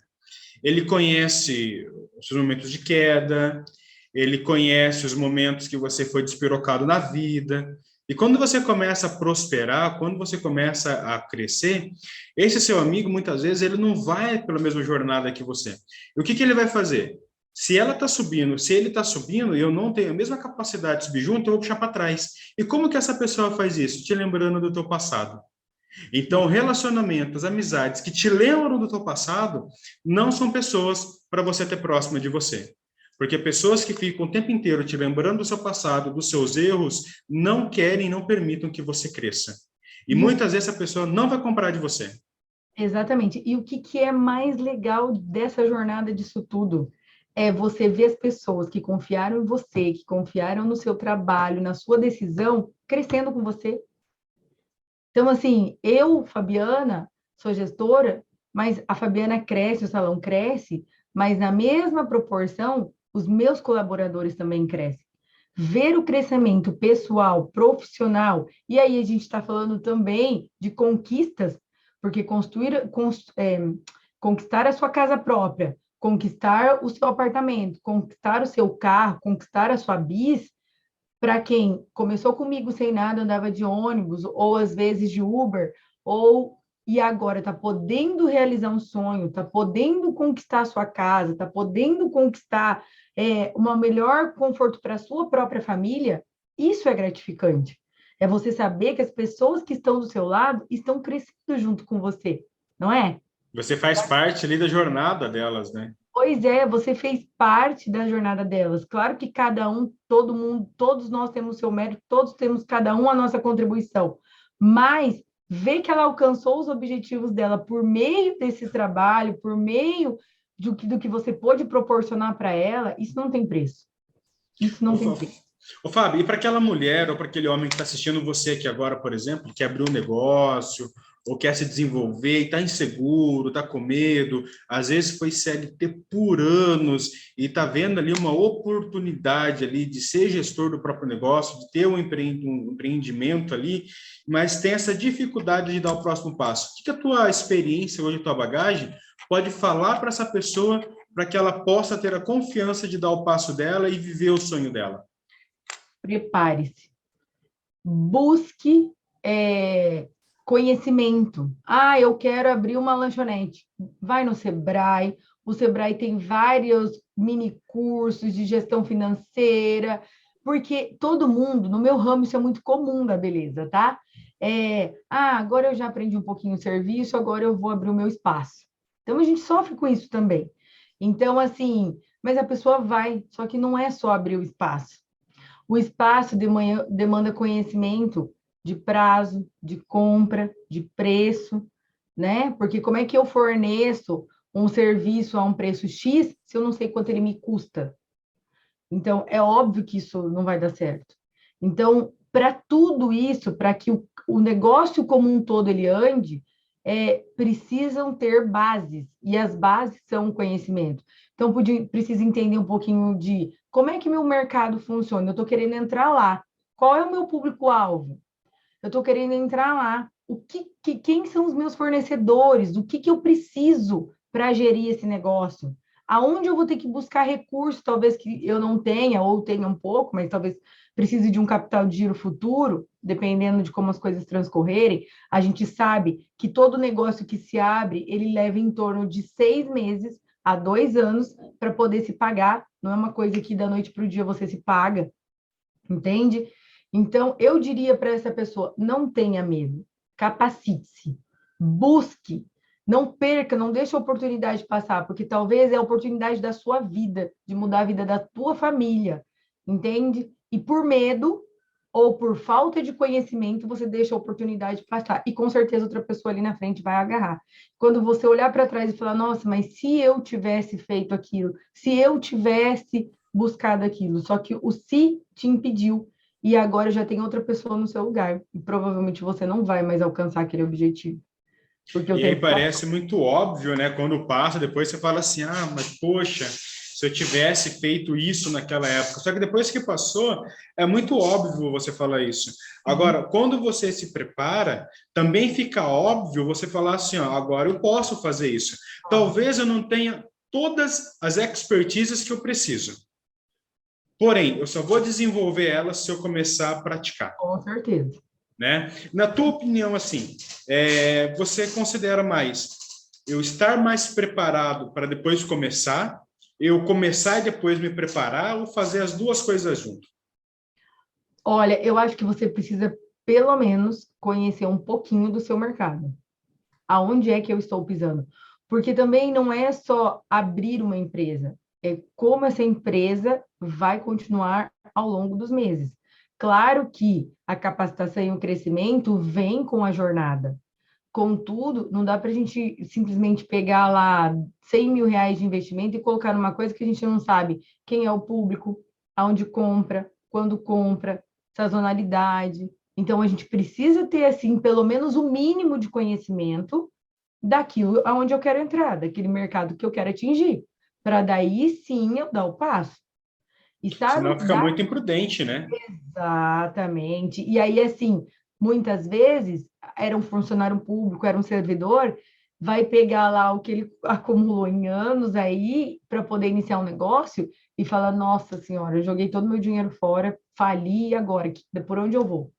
ele conhece os seus momentos de queda, ele conhece os momentos que você foi despirocado na vida. E quando você começa a prosperar, quando você começa a crescer, esse seu amigo, muitas vezes, ele não vai pela mesma jornada que você. E o que ele vai fazer? Se ela está subindo, se ele está subindo e eu não tenho a mesma capacidade de subir junto, eu vou puxar para trás. E como que essa pessoa faz isso? Te lembrando do teu passado. Então, relacionamentos, amizades que te lembram do teu passado não são pessoas para você ter próxima de você. Porque pessoas que ficam o tempo inteiro te lembrando do seu passado, dos seus erros, não querem, não permitam que você cresça. E muitas vezes a pessoa não vai comprar de você. Exatamente. E o que é mais legal dessa jornada disso tudo? É você ver as pessoas que confiaram em você, que confiaram no seu trabalho, na sua decisão, crescendo com você. Então, assim, eu, Fabiana, sou gestora, mas a Fabiana cresce, o salão cresce, mas na mesma proporção, os meus colaboradores também crescem. Ver o crescimento pessoal, profissional, e aí a gente está falando também de conquistas, porque conquistar a sua casa própria, conquistar o seu apartamento, conquistar o seu carro, conquistar a sua bis, para quem começou comigo sem nada, andava de ônibus, ou às vezes de Uber, e agora está podendo realizar um sonho, está podendo conquistar a sua casa, está podendo conquistar um melhor conforto para a sua própria família, isso é gratificante. É você saber que as pessoas que estão do seu lado estão crescendo junto com você, não é? Você faz parte ali da jornada delas, né? Pois é, você fez parte da jornada delas. Claro que cada um, todo mundo, todos nós temos seu mérito, todos temos cada um a nossa contribuição. Mas ver que ela alcançou os objetivos dela por meio desse trabalho, por meio do que você pôde proporcionar para ela, isso não tem preço. Isso não tem preço. Ô, Fábio, e para aquela mulher ou para aquele homem que está assistindo você aqui agora, por exemplo, que abriu um negócio ou quer se desenvolver e está inseguro, está com medo, às vezes foi CLT por anos e está vendo ali uma oportunidade ali de ser gestor do próprio negócio, de ter um empreendimento ali, mas tem essa dificuldade de dar o próximo passo. O que a tua experiência hoje, a tua bagagem, pode falar para essa pessoa para que ela possa ter a confiança de dar o passo dela e viver o sonho dela? Prepare-se. Busque conhecimento. Ah, eu quero abrir uma lanchonete. Vai no Sebrae. O Sebrae tem vários mini cursos de gestão financeira, porque todo mundo, no meu ramo, isso é muito comum da beleza, tá? Agora eu já aprendi um pouquinho o serviço, agora eu vou abrir o meu espaço. Então, a gente sofre com isso também. Então, assim, mas a pessoa vai, só que não é só abrir o espaço. O espaço demanda conhecimento de prazo, de compra, de preço, né? Porque como é que eu forneço um serviço a um preço X se eu não sei quanto ele me custa? Então, é óbvio que isso não vai dar certo. Então, para tudo isso, para que o negócio como um todo ele ande, precisam ter bases, e as bases são o conhecimento. Então, precisa entender um pouquinho de como é que meu mercado funciona. Eu estou querendo entrar lá. Qual é o meu público-alvo? Eu estou querendo entrar lá. Quem são os meus fornecedores? O que eu preciso para gerir esse negócio? Aonde eu vou ter que buscar recursos, talvez que eu não tenha, ou tenha um pouco, mas talvez precise de um capital de giro futuro, dependendo de como as coisas transcorrerem. A gente sabe que todo negócio que se abre, ele leva em torno de 6 meses a 2 anos para poder se pagar. Não é uma coisa que da noite para o dia você se paga, entende? Então, eu diria para essa pessoa, não tenha medo, capacite-se, busque, não perca, não deixe a oportunidade passar, porque talvez é a oportunidade da sua vida, de mudar a vida da tua família, entende? E por medo ou por falta de conhecimento, você deixa a oportunidade passar. E com certeza outra pessoa ali na frente vai agarrar. Quando você olhar para trás e falar, nossa, mas se eu tivesse feito aquilo, se eu tivesse buscado aquilo, só que o se te impediu, e agora já tem outra pessoa no seu lugar, e provavelmente você não vai mais alcançar aquele objetivo. Porque e aí parece muito óbvio, né? Quando passa, depois você fala assim, mas poxa, se eu tivesse feito isso naquela época. Só que depois que passou, é muito óbvio você falar isso. Agora, quando você se prepara, também fica óbvio você falar assim, agora eu posso fazer isso. Talvez eu não tenha todas as expertises que eu preciso. Porém, eu só vou desenvolver elas se eu começar a praticar. Com certeza. Né? Na tua opinião, assim, você considera mais eu estar mais preparado para depois começar, eu começar e depois me preparar, ou fazer as duas coisas junto? Olha, eu acho que você precisa, pelo menos, conhecer um pouquinho do seu mercado. Aonde é que eu estou pisando? Porque também não é só abrir uma empresa, é como essa empresa vai continuar ao longo dos meses. Claro que a capacitação e o crescimento vem com a jornada. Contudo, não dá para a gente simplesmente pegar lá 100 mil reais de investimento e colocar numa coisa que a gente não sabe quem é o público, aonde compra, quando compra, sazonalidade. Então, a gente precisa ter, assim, pelo menos o mínimo de conhecimento daquilo aonde eu quero entrar, daquele mercado que eu quero atingir, para daí sim eu dar o passo. E sabe, senão fica muito imprudente, né? Exatamente. E aí, assim, muitas vezes, era um funcionário público, era um servidor, vai pegar lá o que ele acumulou em anos aí para poder iniciar um negócio e falar, nossa senhora, eu joguei todo o meu dinheiro fora, fali, e agora? Por onde eu vou?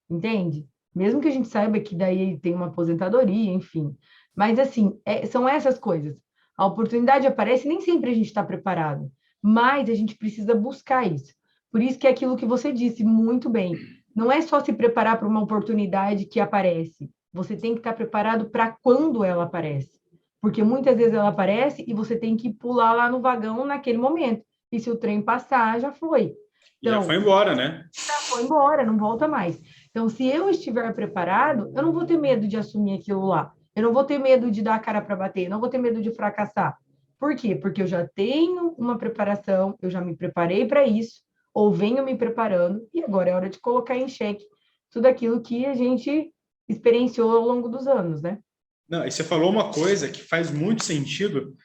Entende? Mesmo que a gente saiba que daí tem uma aposentadoria, enfim. Mas, assim, são essas coisas. A oportunidade aparece, nem sempre a gente está preparado, mas a gente precisa buscar isso. Por isso que é aquilo que você disse muito bem. Não é só se preparar para uma oportunidade que aparece. Você tem que estar preparado para quando ela aparece. Porque muitas vezes ela aparece e você tem que pular lá no vagão naquele momento. E se o trem passar, já foi. E já foi Então, embora, né? já foi embora, não volta mais. Então, se eu estiver preparado, eu não vou ter medo de assumir aquilo lá. Eu não vou ter medo de dar a cara para bater, eu não vou ter medo de fracassar. Por quê? Porque eu já tenho uma preparação, eu já me preparei para isso, ou venho me preparando, e agora é hora de colocar em xeque tudo aquilo que a gente experienciou ao longo dos anos, né? Não, e você falou uma coisa que faz muito sentido,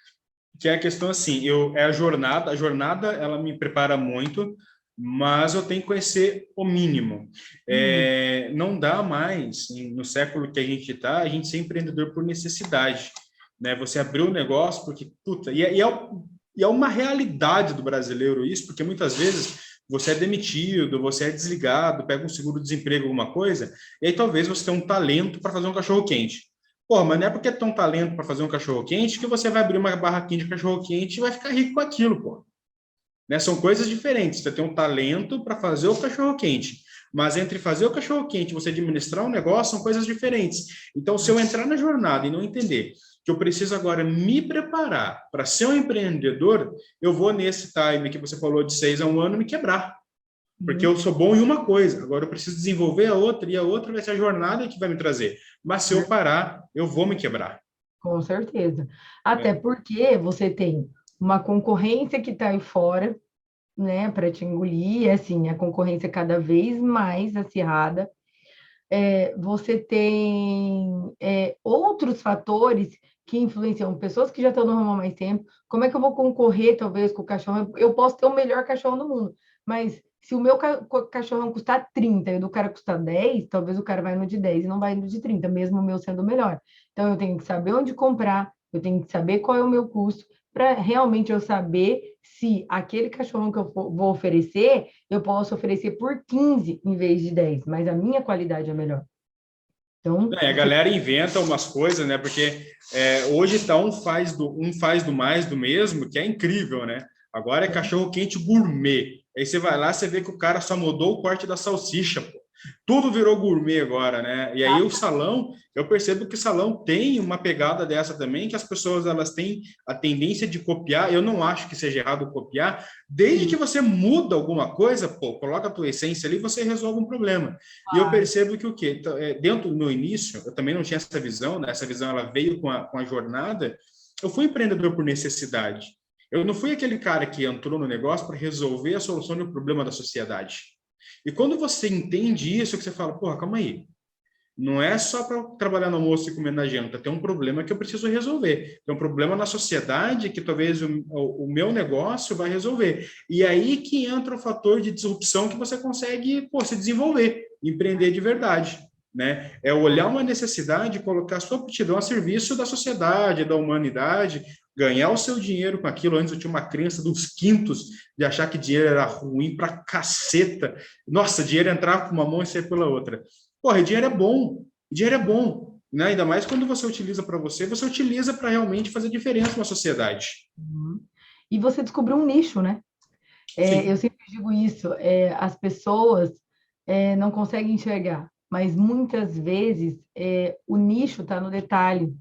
que é a questão assim, é a jornada ela me prepara muito, mas eu tenho que conhecer o mínimo. Uhum. Não dá mais, no século que a gente está, a gente ser empreendedor por necessidade, né? Você abriu um negócio porque, puta, e é uma realidade do brasileiro isso, porque muitas vezes você é demitido, você é desligado, pega um seguro-desemprego, alguma coisa, e aí talvez você tenha um talento para fazer um cachorro-quente. Pô, mas não é porque tem um talento para fazer um cachorro-quente que você vai abrir uma barraquinha de cachorro-quente e vai ficar rico com aquilo, pô. Né? São coisas diferentes. Você tem um talento para fazer o cachorro-quente, mas entre fazer o cachorro-quente e você administrar um negócio são coisas diferentes. Então, se eu entrar na jornada e não entender que eu preciso agora me preparar para ser um empreendedor, eu vou nesse time que você falou de 6 a 1 ano me quebrar. Porque eu Uhum. sou bom em uma coisa, agora eu preciso desenvolver a outra, e a outra vai ser a jornada que vai me trazer. Mas se eu parar, eu vou me quebrar. Com certeza. Até Né? porque você tem uma concorrência que está aí fora, né, para te engolir, e, assim, a concorrência cada vez mais acirrada. Você tem outros fatores que influenciam pessoas que já estão no ramo há mais tempo. Como é que eu vou concorrer, talvez, com o cachorro? Eu posso ter o melhor cachorro do mundo, mas se o meu cachorrão custar 30 e o do cara custar 10, talvez o cara vai no de 10 e não vai no de 30, mesmo o meu sendo o melhor. Então, eu tenho que saber onde comprar, eu tenho que saber qual é o meu custo, para realmente eu saber se aquele cachorro que eu vou oferecer eu posso oferecer por 15 em vez de 10, mas a minha qualidade é melhor. Então, A galera inventa umas coisas, né? Porque hoje tá um faz do mais do mesmo, que é incrível, né? Agora é cachorro quente gourmet. Aí você vai lá, você vê que o cara só mudou o corte da salsicha, pô. Tudo virou gourmet agora, né? E aí o salão, eu percebo que o salão tem uma pegada dessa também, que as pessoas elas têm a tendência de copiar. Eu não acho que seja errado copiar, desde que você muda alguma coisa, pô, coloca a tua essência ali, você resolve um problema. E eu claro. percebo que o quê? Então, dentro do meu início, eu também não tinha essa visão, né? Essa visão ela veio com a jornada. Eu fui empreendedor por necessidade. Eu não fui aquele cara que entrou no negócio para resolver a solução de um problema da sociedade. E quando você entende isso, que você fala, porra, calma aí. Não é só para trabalhar no almoço e comer na janta. Tem um problema que eu preciso resolver. Tem um problema na sociedade que talvez o meu negócio vai resolver. E aí que entra o fator de disrupção que você consegue, pô, se desenvolver, empreender de verdade. Né? É olhar uma necessidade e colocar a sua aptidão a serviço da sociedade, da humanidade, ganhar o seu dinheiro com aquilo. Antes eu tinha uma crença dos quintos de achar que dinheiro era ruim pra caceta. Nossa, dinheiro entrava com uma mão e saía pela outra. Porra, dinheiro é bom, né? Ainda mais quando você utiliza para você utiliza para realmente fazer diferença na sociedade. Uhum. E você descobriu um nicho, né? Eu Sim. sempre digo isso, as pessoas não conseguem enxergar, mas muitas vezes o nicho está no detalhe,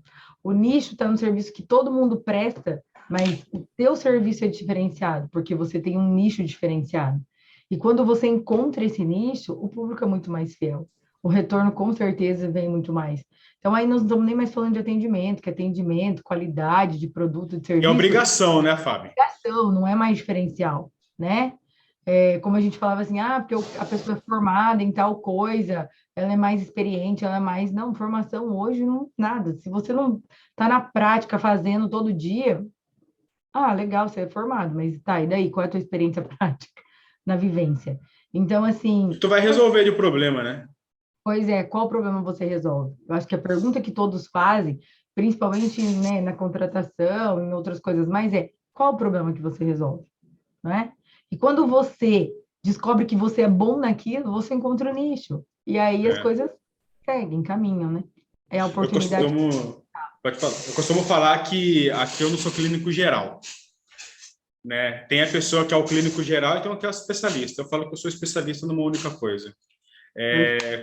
o nicho está no serviço que todo mundo presta, mas o teu serviço é diferenciado, porque você tem um nicho diferenciado. E quando você encontra esse nicho, o público é muito mais fiel. O retorno, com certeza, vem muito mais. Então, aí nós não estamos nem mais falando de atendimento, que atendimento, qualidade de produto, de E é serviço, obrigação, né, Fábio? não é mais diferencial, né? Como a gente falava assim, porque a pessoa é formada em tal coisa, ela é mais experiente, ela é mais... Não, formação hoje não nada. Se você não está na prática fazendo todo dia, legal, você é formado, mas tá, e daí? Qual é a tua experiência prática na vivência? Então, assim, Tu vai resolver o problema, né? Pois é, qual problema você resolve? Eu acho que a pergunta que todos fazem, principalmente, né, na contratação, em outras coisas mais, é qual o problema que você resolve, não é? E quando você descobre que você é bom naquilo, você encontra o nicho. E aí as É. coisas seguem, caminham, né? É a Eu oportunidade. costumo, pode falar, eu costumo falar que aqui eu não sou clínico geral, né? Tem a pessoa que é o clínico geral e tem o que é o especialista. Eu falo que eu sou especialista numa única coisa.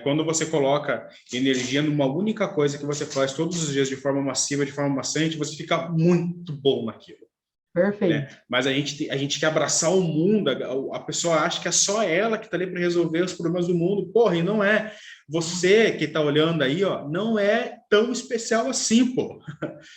Quando você coloca energia numa única coisa que você faz todos os dias de forma massiva, de forma maçante, você fica muito bom naquilo. Né? Perfeito. Mas a gente quer abraçar o mundo, a pessoa acha que é só ela que está ali para resolver os problemas do mundo. Porra, e não é. Você que está olhando aí, ó, não é tão especial assim, pô.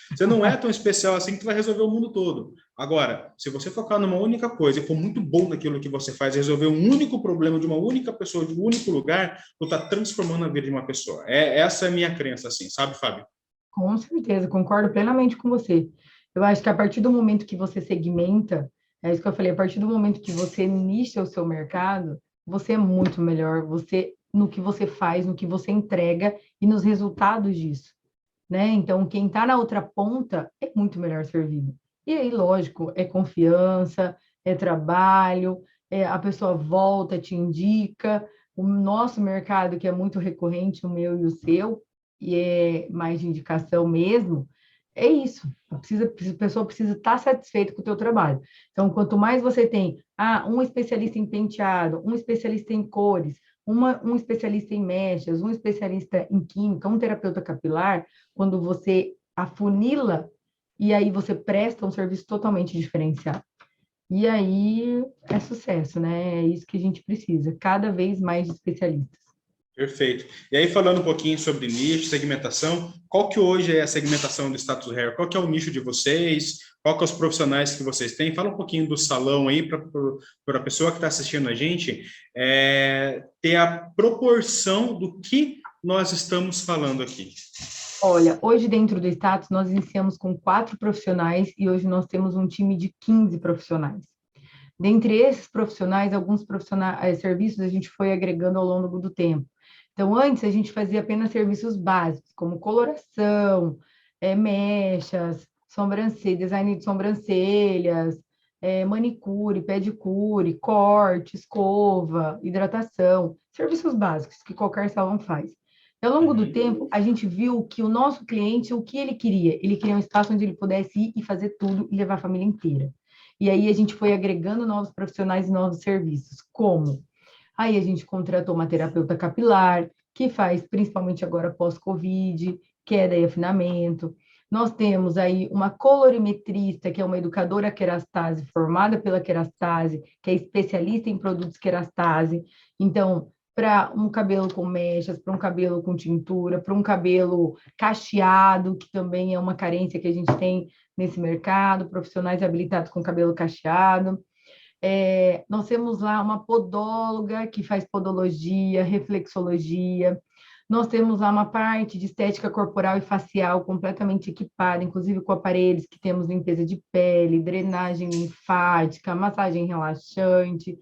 Você não é tão especial assim que tu vai resolver o mundo todo. Agora, se você focar numa única coisa e for muito bom naquilo que você faz, resolver um único problema de uma única pessoa, de um único lugar, tu está transformando a vida de uma pessoa. Essa é a minha crença, assim, sabe, Fábio? Com certeza, concordo plenamente com você. Eu acho que a partir do momento que você segmenta, é isso que eu falei, a partir do momento que você nicha o seu mercado, você é muito melhor, você no que você faz, no que você entrega e nos resultados disso, né? Então, quem está na outra ponta é muito melhor servido. E aí, lógico, é confiança, é trabalho, a pessoa volta, te indica. O nosso mercado, que é muito recorrente, o meu e o seu, e é mais de indicação mesmo, é isso. A pessoa precisa estar satisfeita com o teu trabalho. Então, quanto mais você tem, um especialista em penteado, um especialista em cores, um especialista em mechas, um especialista em química, um terapeuta capilar, quando você afunila e aí você presta um serviço totalmente diferenciado. E aí é sucesso, né? É isso que a gente precisa, cada vez mais de especialistas. Perfeito. E aí, falando um pouquinho sobre nicho, segmentação, qual que hoje é a segmentação do Status Hair? Qual que é o nicho de vocês? Qual que é os profissionais que vocês têm? Fala um pouquinho do salão aí para a pessoa que está assistindo a gente ter a proporção do que nós estamos falando aqui. Olha, hoje dentro do Status nós iniciamos com 4 profissionais e hoje nós temos um time de 15 profissionais. Dentre esses profissionais, alguns profissionais, serviços a gente foi agregando ao longo do tempo. Então, antes a gente fazia apenas serviços básicos, como coloração, mechas, sobrancelha, design de sobrancelhas, manicure, pedicure, corte, escova, hidratação, serviços básicos que qualquer salão faz. Ao longo do tempo, a gente viu que o nosso cliente, o que ele queria? Ele queria um espaço onde ele pudesse ir e fazer tudo e levar a família inteira. E aí a gente foi agregando novos profissionais e novos serviços. Como? Aí a gente contratou uma terapeuta capilar, que faz principalmente agora pós-Covid, queda e afinamento. Nós temos aí uma colorimetrista, que é uma educadora Kerastase, formada pela Kerastase, que é especialista em produtos Kerastase. Então, para um cabelo com mechas, para um cabelo com tintura, para um cabelo cacheado, que também é uma carência que a gente tem nesse mercado, profissionais habilitados com cabelo cacheado. Nós temos lá uma podóloga que faz podologia, reflexologia. Nós temos lá uma parte de estética corporal e facial completamente equipada, inclusive com aparelhos que temos limpeza de pele, drenagem linfática, massagem relaxante.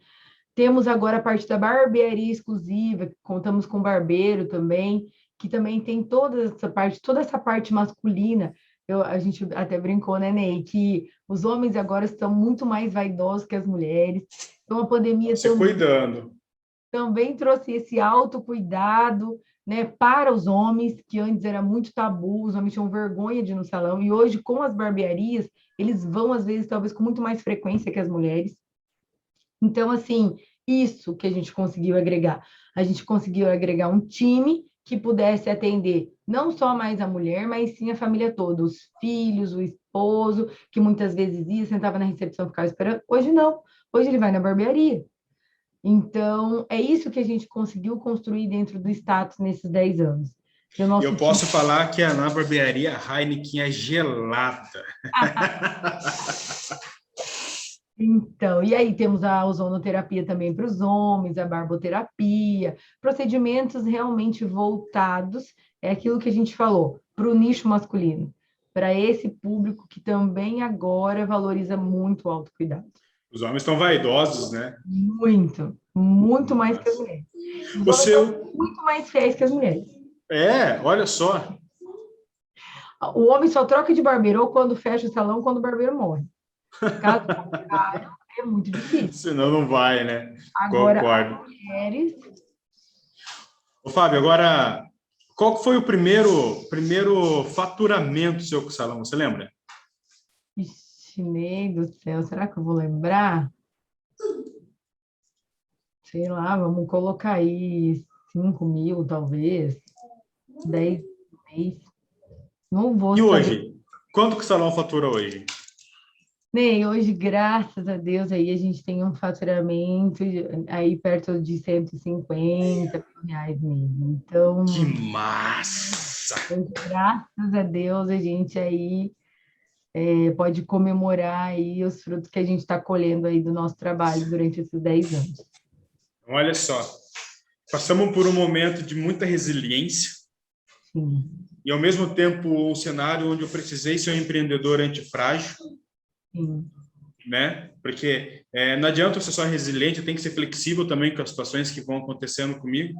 Temos agora a parte da barbearia exclusiva, que contamos com barbeiro também, que também tem toda essa parte masculina. A gente até brincou, né, Ney, que os homens agora estão muito mais vaidosos que as mulheres. Então, a pandemia Se cuidando. também trouxe esse autocuidado, né, para os homens, que antes era muito tabu, os homens tinham vergonha de ir no salão, e hoje, com as barbearias, eles vão, às vezes, talvez com muito mais frequência que as mulheres. Então, assim, isso que a gente conseguiu agregar. A gente conseguiu agregar um time que pudesse atender não só mais a mulher, mas sim a família toda, os filhos, o esposo, que muitas vezes ia, sentava na recepção, ficava esperando. Hoje não. Hoje ele vai na barbearia. Então, é isso que a gente conseguiu construir dentro do status nesses 10 anos. E o E nosso eu time. posso falar que na barbearia Heineken é gelada. Então, e aí temos a ozonoterapia também para os homens, a barboterapia, procedimentos realmente voltados, é aquilo que a gente falou, para o nicho masculino, para esse público que também agora valoriza muito o autocuidado. Os homens estão vaidosos, né? Muito, muito mais que as mulheres. Os O homens são seu... muito mais fiéis que as mulheres. Olha só. O homem só troca de barbeiro ou quando fecha o salão, quando o barbeiro morre. Caso contrário, é muito difícil. Senão não vai, né? Agora, Concordo. as mulheres... Ô, Fábio, agora, qual que foi o primeiro faturamento seu com o salão? Você lembra? Ixi, Ney do céu, será que eu vou lembrar? Sei lá, vamos colocar aí 5.000, talvez, 10 mês. Não vou E saber. hoje? Quanto que o salão fatura hoje? Ney, hoje, graças a Deus, aí a gente tem um faturamento aí perto de 150 mil reais mesmo. Que Então, massa! hoje, graças a Deus, a gente aí pode comemorar aí os frutos que a gente está colhendo aí do nosso trabalho durante esses 10 anos. Olha só, passamos por um momento de muita resiliência Sim, e, ao mesmo tempo, um cenário onde eu precisei ser um empreendedor antifrágil, sim, né? Porque não adianta você ser só resiliente, eu tenho que ser flexível também com as situações que vão acontecendo comigo.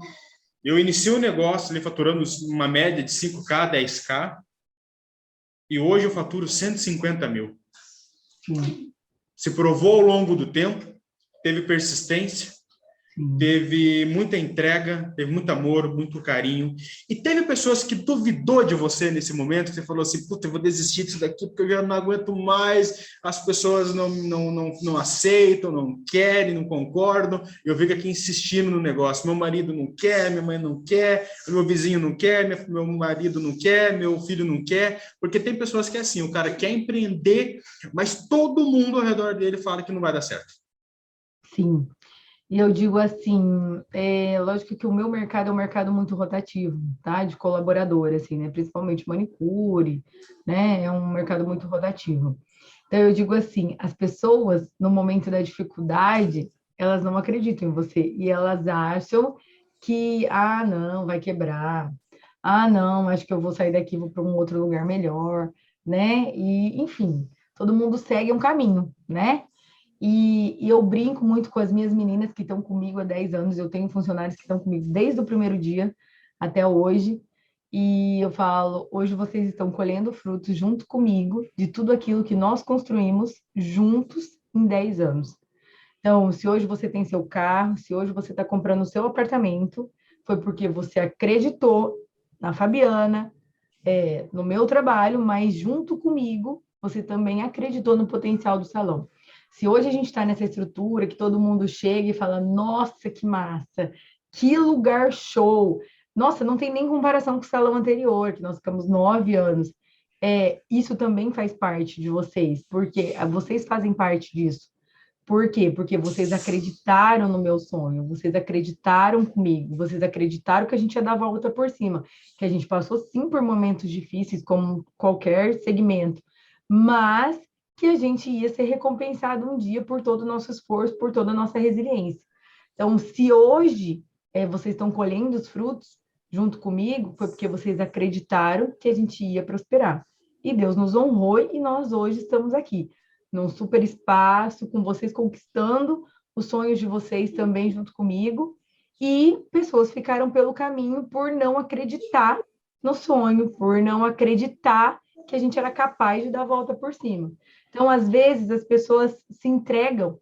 Eu iniciei um negócio ali faturando uma média de 5K, 10K, e hoje eu faturo 150 mil. sim, Se provou ao longo do tempo, teve persistência, sim. teve muita entrega, teve muito amor, muito carinho. E teve pessoas que duvidou de você nesse momento, que você falou assim, puta, eu vou desistir disso daqui porque eu já não aguento mais, as pessoas não aceitam, não querem, não concordam. Eu fico aqui insistindo no negócio. Meu marido não quer, minha mãe não quer, meu vizinho não quer, meu marido não quer, meu filho não quer. Porque tem pessoas que é assim, o cara quer empreender, mas todo mundo ao redor dele fala que não vai dar certo. Sim. E eu digo assim, lógico que o meu mercado é um mercado muito rotativo, tá? De colaborador, assim, né? Principalmente manicure, né? É um mercado muito rotativo. Então eu digo assim, as pessoas no momento da dificuldade, elas não acreditam em você e elas acham que, ah, não, vai quebrar. Ah, não, acho que eu vou sair daqui, vou para um outro lugar melhor, né? E, enfim, todo mundo segue um caminho, né? E eu brinco muito com as minhas meninas que estão comigo há 10 anos. Eu tenho funcionários que estão comigo desde o primeiro dia até hoje. E eu falo, hoje vocês estão colhendo frutos junto comigo de tudo aquilo que nós construímos juntos em 10 anos. Então, se hoje você tem seu carro, se hoje você está comprando o seu apartamento, foi porque você acreditou na Fabiana, no meu trabalho, mas junto comigo, você também acreditou no potencial do salão. Se hoje a gente está nessa estrutura que todo mundo chega e fala, nossa, que massa, que lugar show, nossa, não tem nem comparação com o salão anterior, que nós ficamos 9 anos. Isso também faz parte de vocês, porque vocês fazem parte disso. Por quê? Porque vocês acreditaram no meu sonho, vocês acreditaram comigo, vocês acreditaram que a gente ia dar a volta por cima, que a gente passou sim por momentos difíceis, como qualquer segmento, mas que a gente ia ser recompensado um dia por todo o nosso esforço, por toda a nossa resiliência. Então, se hoje vocês estão colhendo os frutos junto comigo, foi porque vocês acreditaram que a gente ia prosperar. E Deus nos honrou e nós hoje estamos aqui num super espaço, com vocês conquistando os sonhos de vocês também junto comigo, e pessoas ficaram pelo caminho por não acreditar no sonho, por não acreditar que a gente era capaz de dar a volta por cima. Então, às vezes, as pessoas se entregam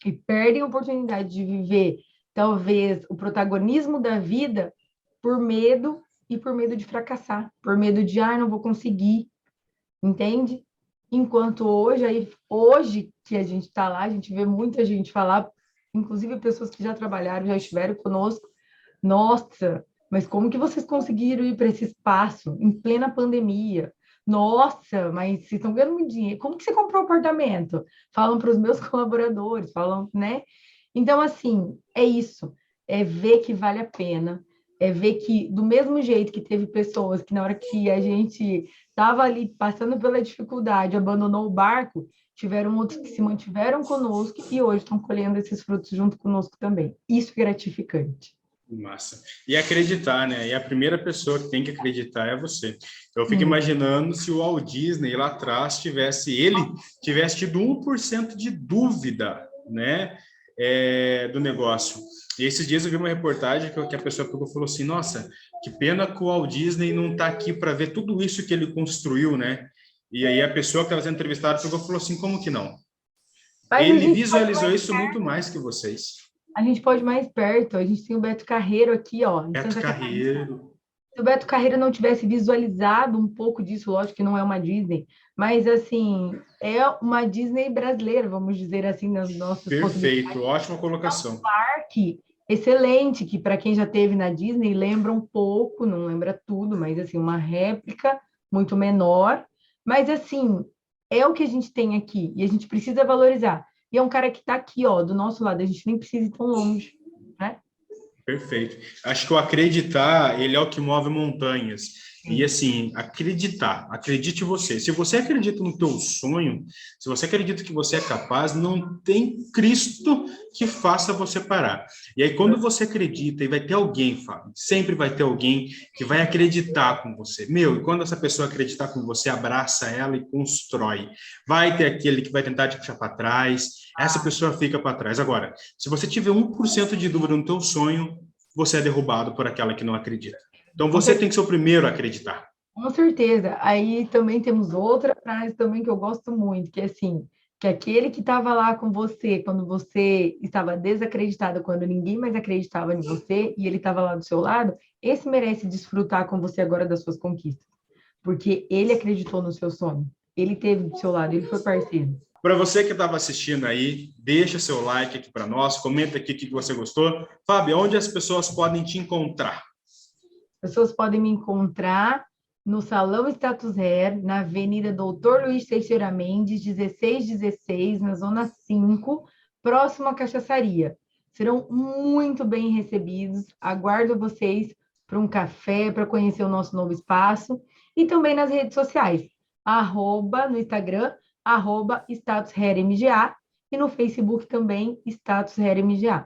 e perdem a oportunidade de viver, talvez, o protagonismo da vida por medo e por medo de fracassar, por medo de, não vou conseguir, entende? Enquanto hoje que a gente está lá, a gente vê muita gente falar, inclusive pessoas que já trabalharam, já estiveram conosco, nossa, mas como que vocês conseguiram ir para esse espaço em plena pandemia? Nossa, mas vocês estão ganhando muito dinheiro. Como que você comprou um apartamento? Falam para os meus colaboradores, falam, né? Então, assim, é isso. É ver que vale a pena. É ver que, do mesmo jeito que teve pessoas que, na hora que a gente estava ali passando pela dificuldade, abandonou o barco, tiveram outros que se mantiveram conosco e hoje estão colhendo esses frutos junto conosco também. Isso é gratificante. Massa. E acreditar, né? E a primeira pessoa que tem que acreditar é você. Eu fico Sim. imaginando se o Walt Disney lá atrás tivesse tido 1% de dúvida, né, do negócio. E esses dias eu vi uma reportagem que a pessoa pegou e falou assim, nossa, que pena que o Walt Disney não está aqui para ver tudo isso que ele construiu, né? E aí a pessoa que estava sendo entrevistada pegou e falou assim, como que não? Mas Ele visualizou isso muito mais que vocês. a gente pode ir mais perto. A gente tem o Beto Carreiro aqui, ó, em Beto Santa Catarina. Carreiro. Se o Beto Carreiro não tivesse visualizado um pouco disso, lógico que não é uma Disney, mas assim, é uma Disney brasileira, vamos dizer assim, nas nossas possibilidades. Perfeito, ótima colocação. Parque excelente, que para quem já teve na Disney lembra um pouco, não lembra tudo, mas assim, uma réplica muito menor, mas assim, é o que a gente tem aqui e a gente precisa valorizar. E é um cara que está aqui, ó, do nosso lado, a gente nem precisa ir tão longe, né? Perfeito. Acho que o acreditar, ele é o que move montanhas. E assim, acreditar, acredite você. Se você acredita no teu sonho, se você acredita que você é capaz, não tem Cristo que faça você parar. E aí quando você acredita, e vai ter alguém, Fábio, sempre vai ter alguém que vai acreditar com você. Meu, e quando essa pessoa acreditar com você, abraça ela e constrói. Vai ter aquele que vai tentar te puxar para trás, essa pessoa fica para trás. Agora, se você tiver 1% de dúvida no teu sonho, você é derrubado por aquela que não acredita. Então, Com você certeza. tem que ser o primeiro a acreditar. Com certeza. Aí também temos outra frase também que eu gosto muito, que é assim, que aquele que estava lá com você quando você estava desacreditado, quando ninguém mais acreditava em você e ele estava lá do seu lado, esse merece desfrutar com você agora das suas conquistas, porque ele acreditou no seu sonho, ele teve do seu lado, ele foi parceiro. Para você que estava assistindo aí, deixa seu like aqui para nós, comenta aqui o que você gostou. Fábio, onde as pessoas podem te encontrar? As pessoas podem me encontrar no Salão Status Hair, na Avenida Doutor Luiz Teixeira Mendes, 1616, na Zona 5, próximo à Cachaçaria. Serão muito bem recebidos. Aguardo vocês para um café, para conhecer o nosso novo espaço. E também nas redes sociais, no Instagram, @StatusHairMGA, e no Facebook também, Status Hair MGA.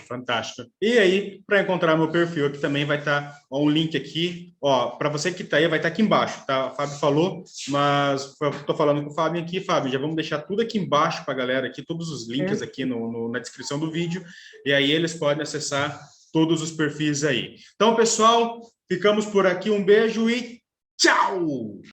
Fantástico. E aí, para encontrar meu perfil, aqui também vai estar um link aqui, ó, para você que está aí, vai estar aqui embaixo, tá? O Fábio falou, mas eu estou falando com o Fábio aqui. Fábio, já vamos deixar tudo aqui embaixo para a galera aqui, todos os links aqui na descrição do vídeo, e aí eles podem acessar todos os perfis aí. Então, pessoal, ficamos por aqui. Um beijo e tchau!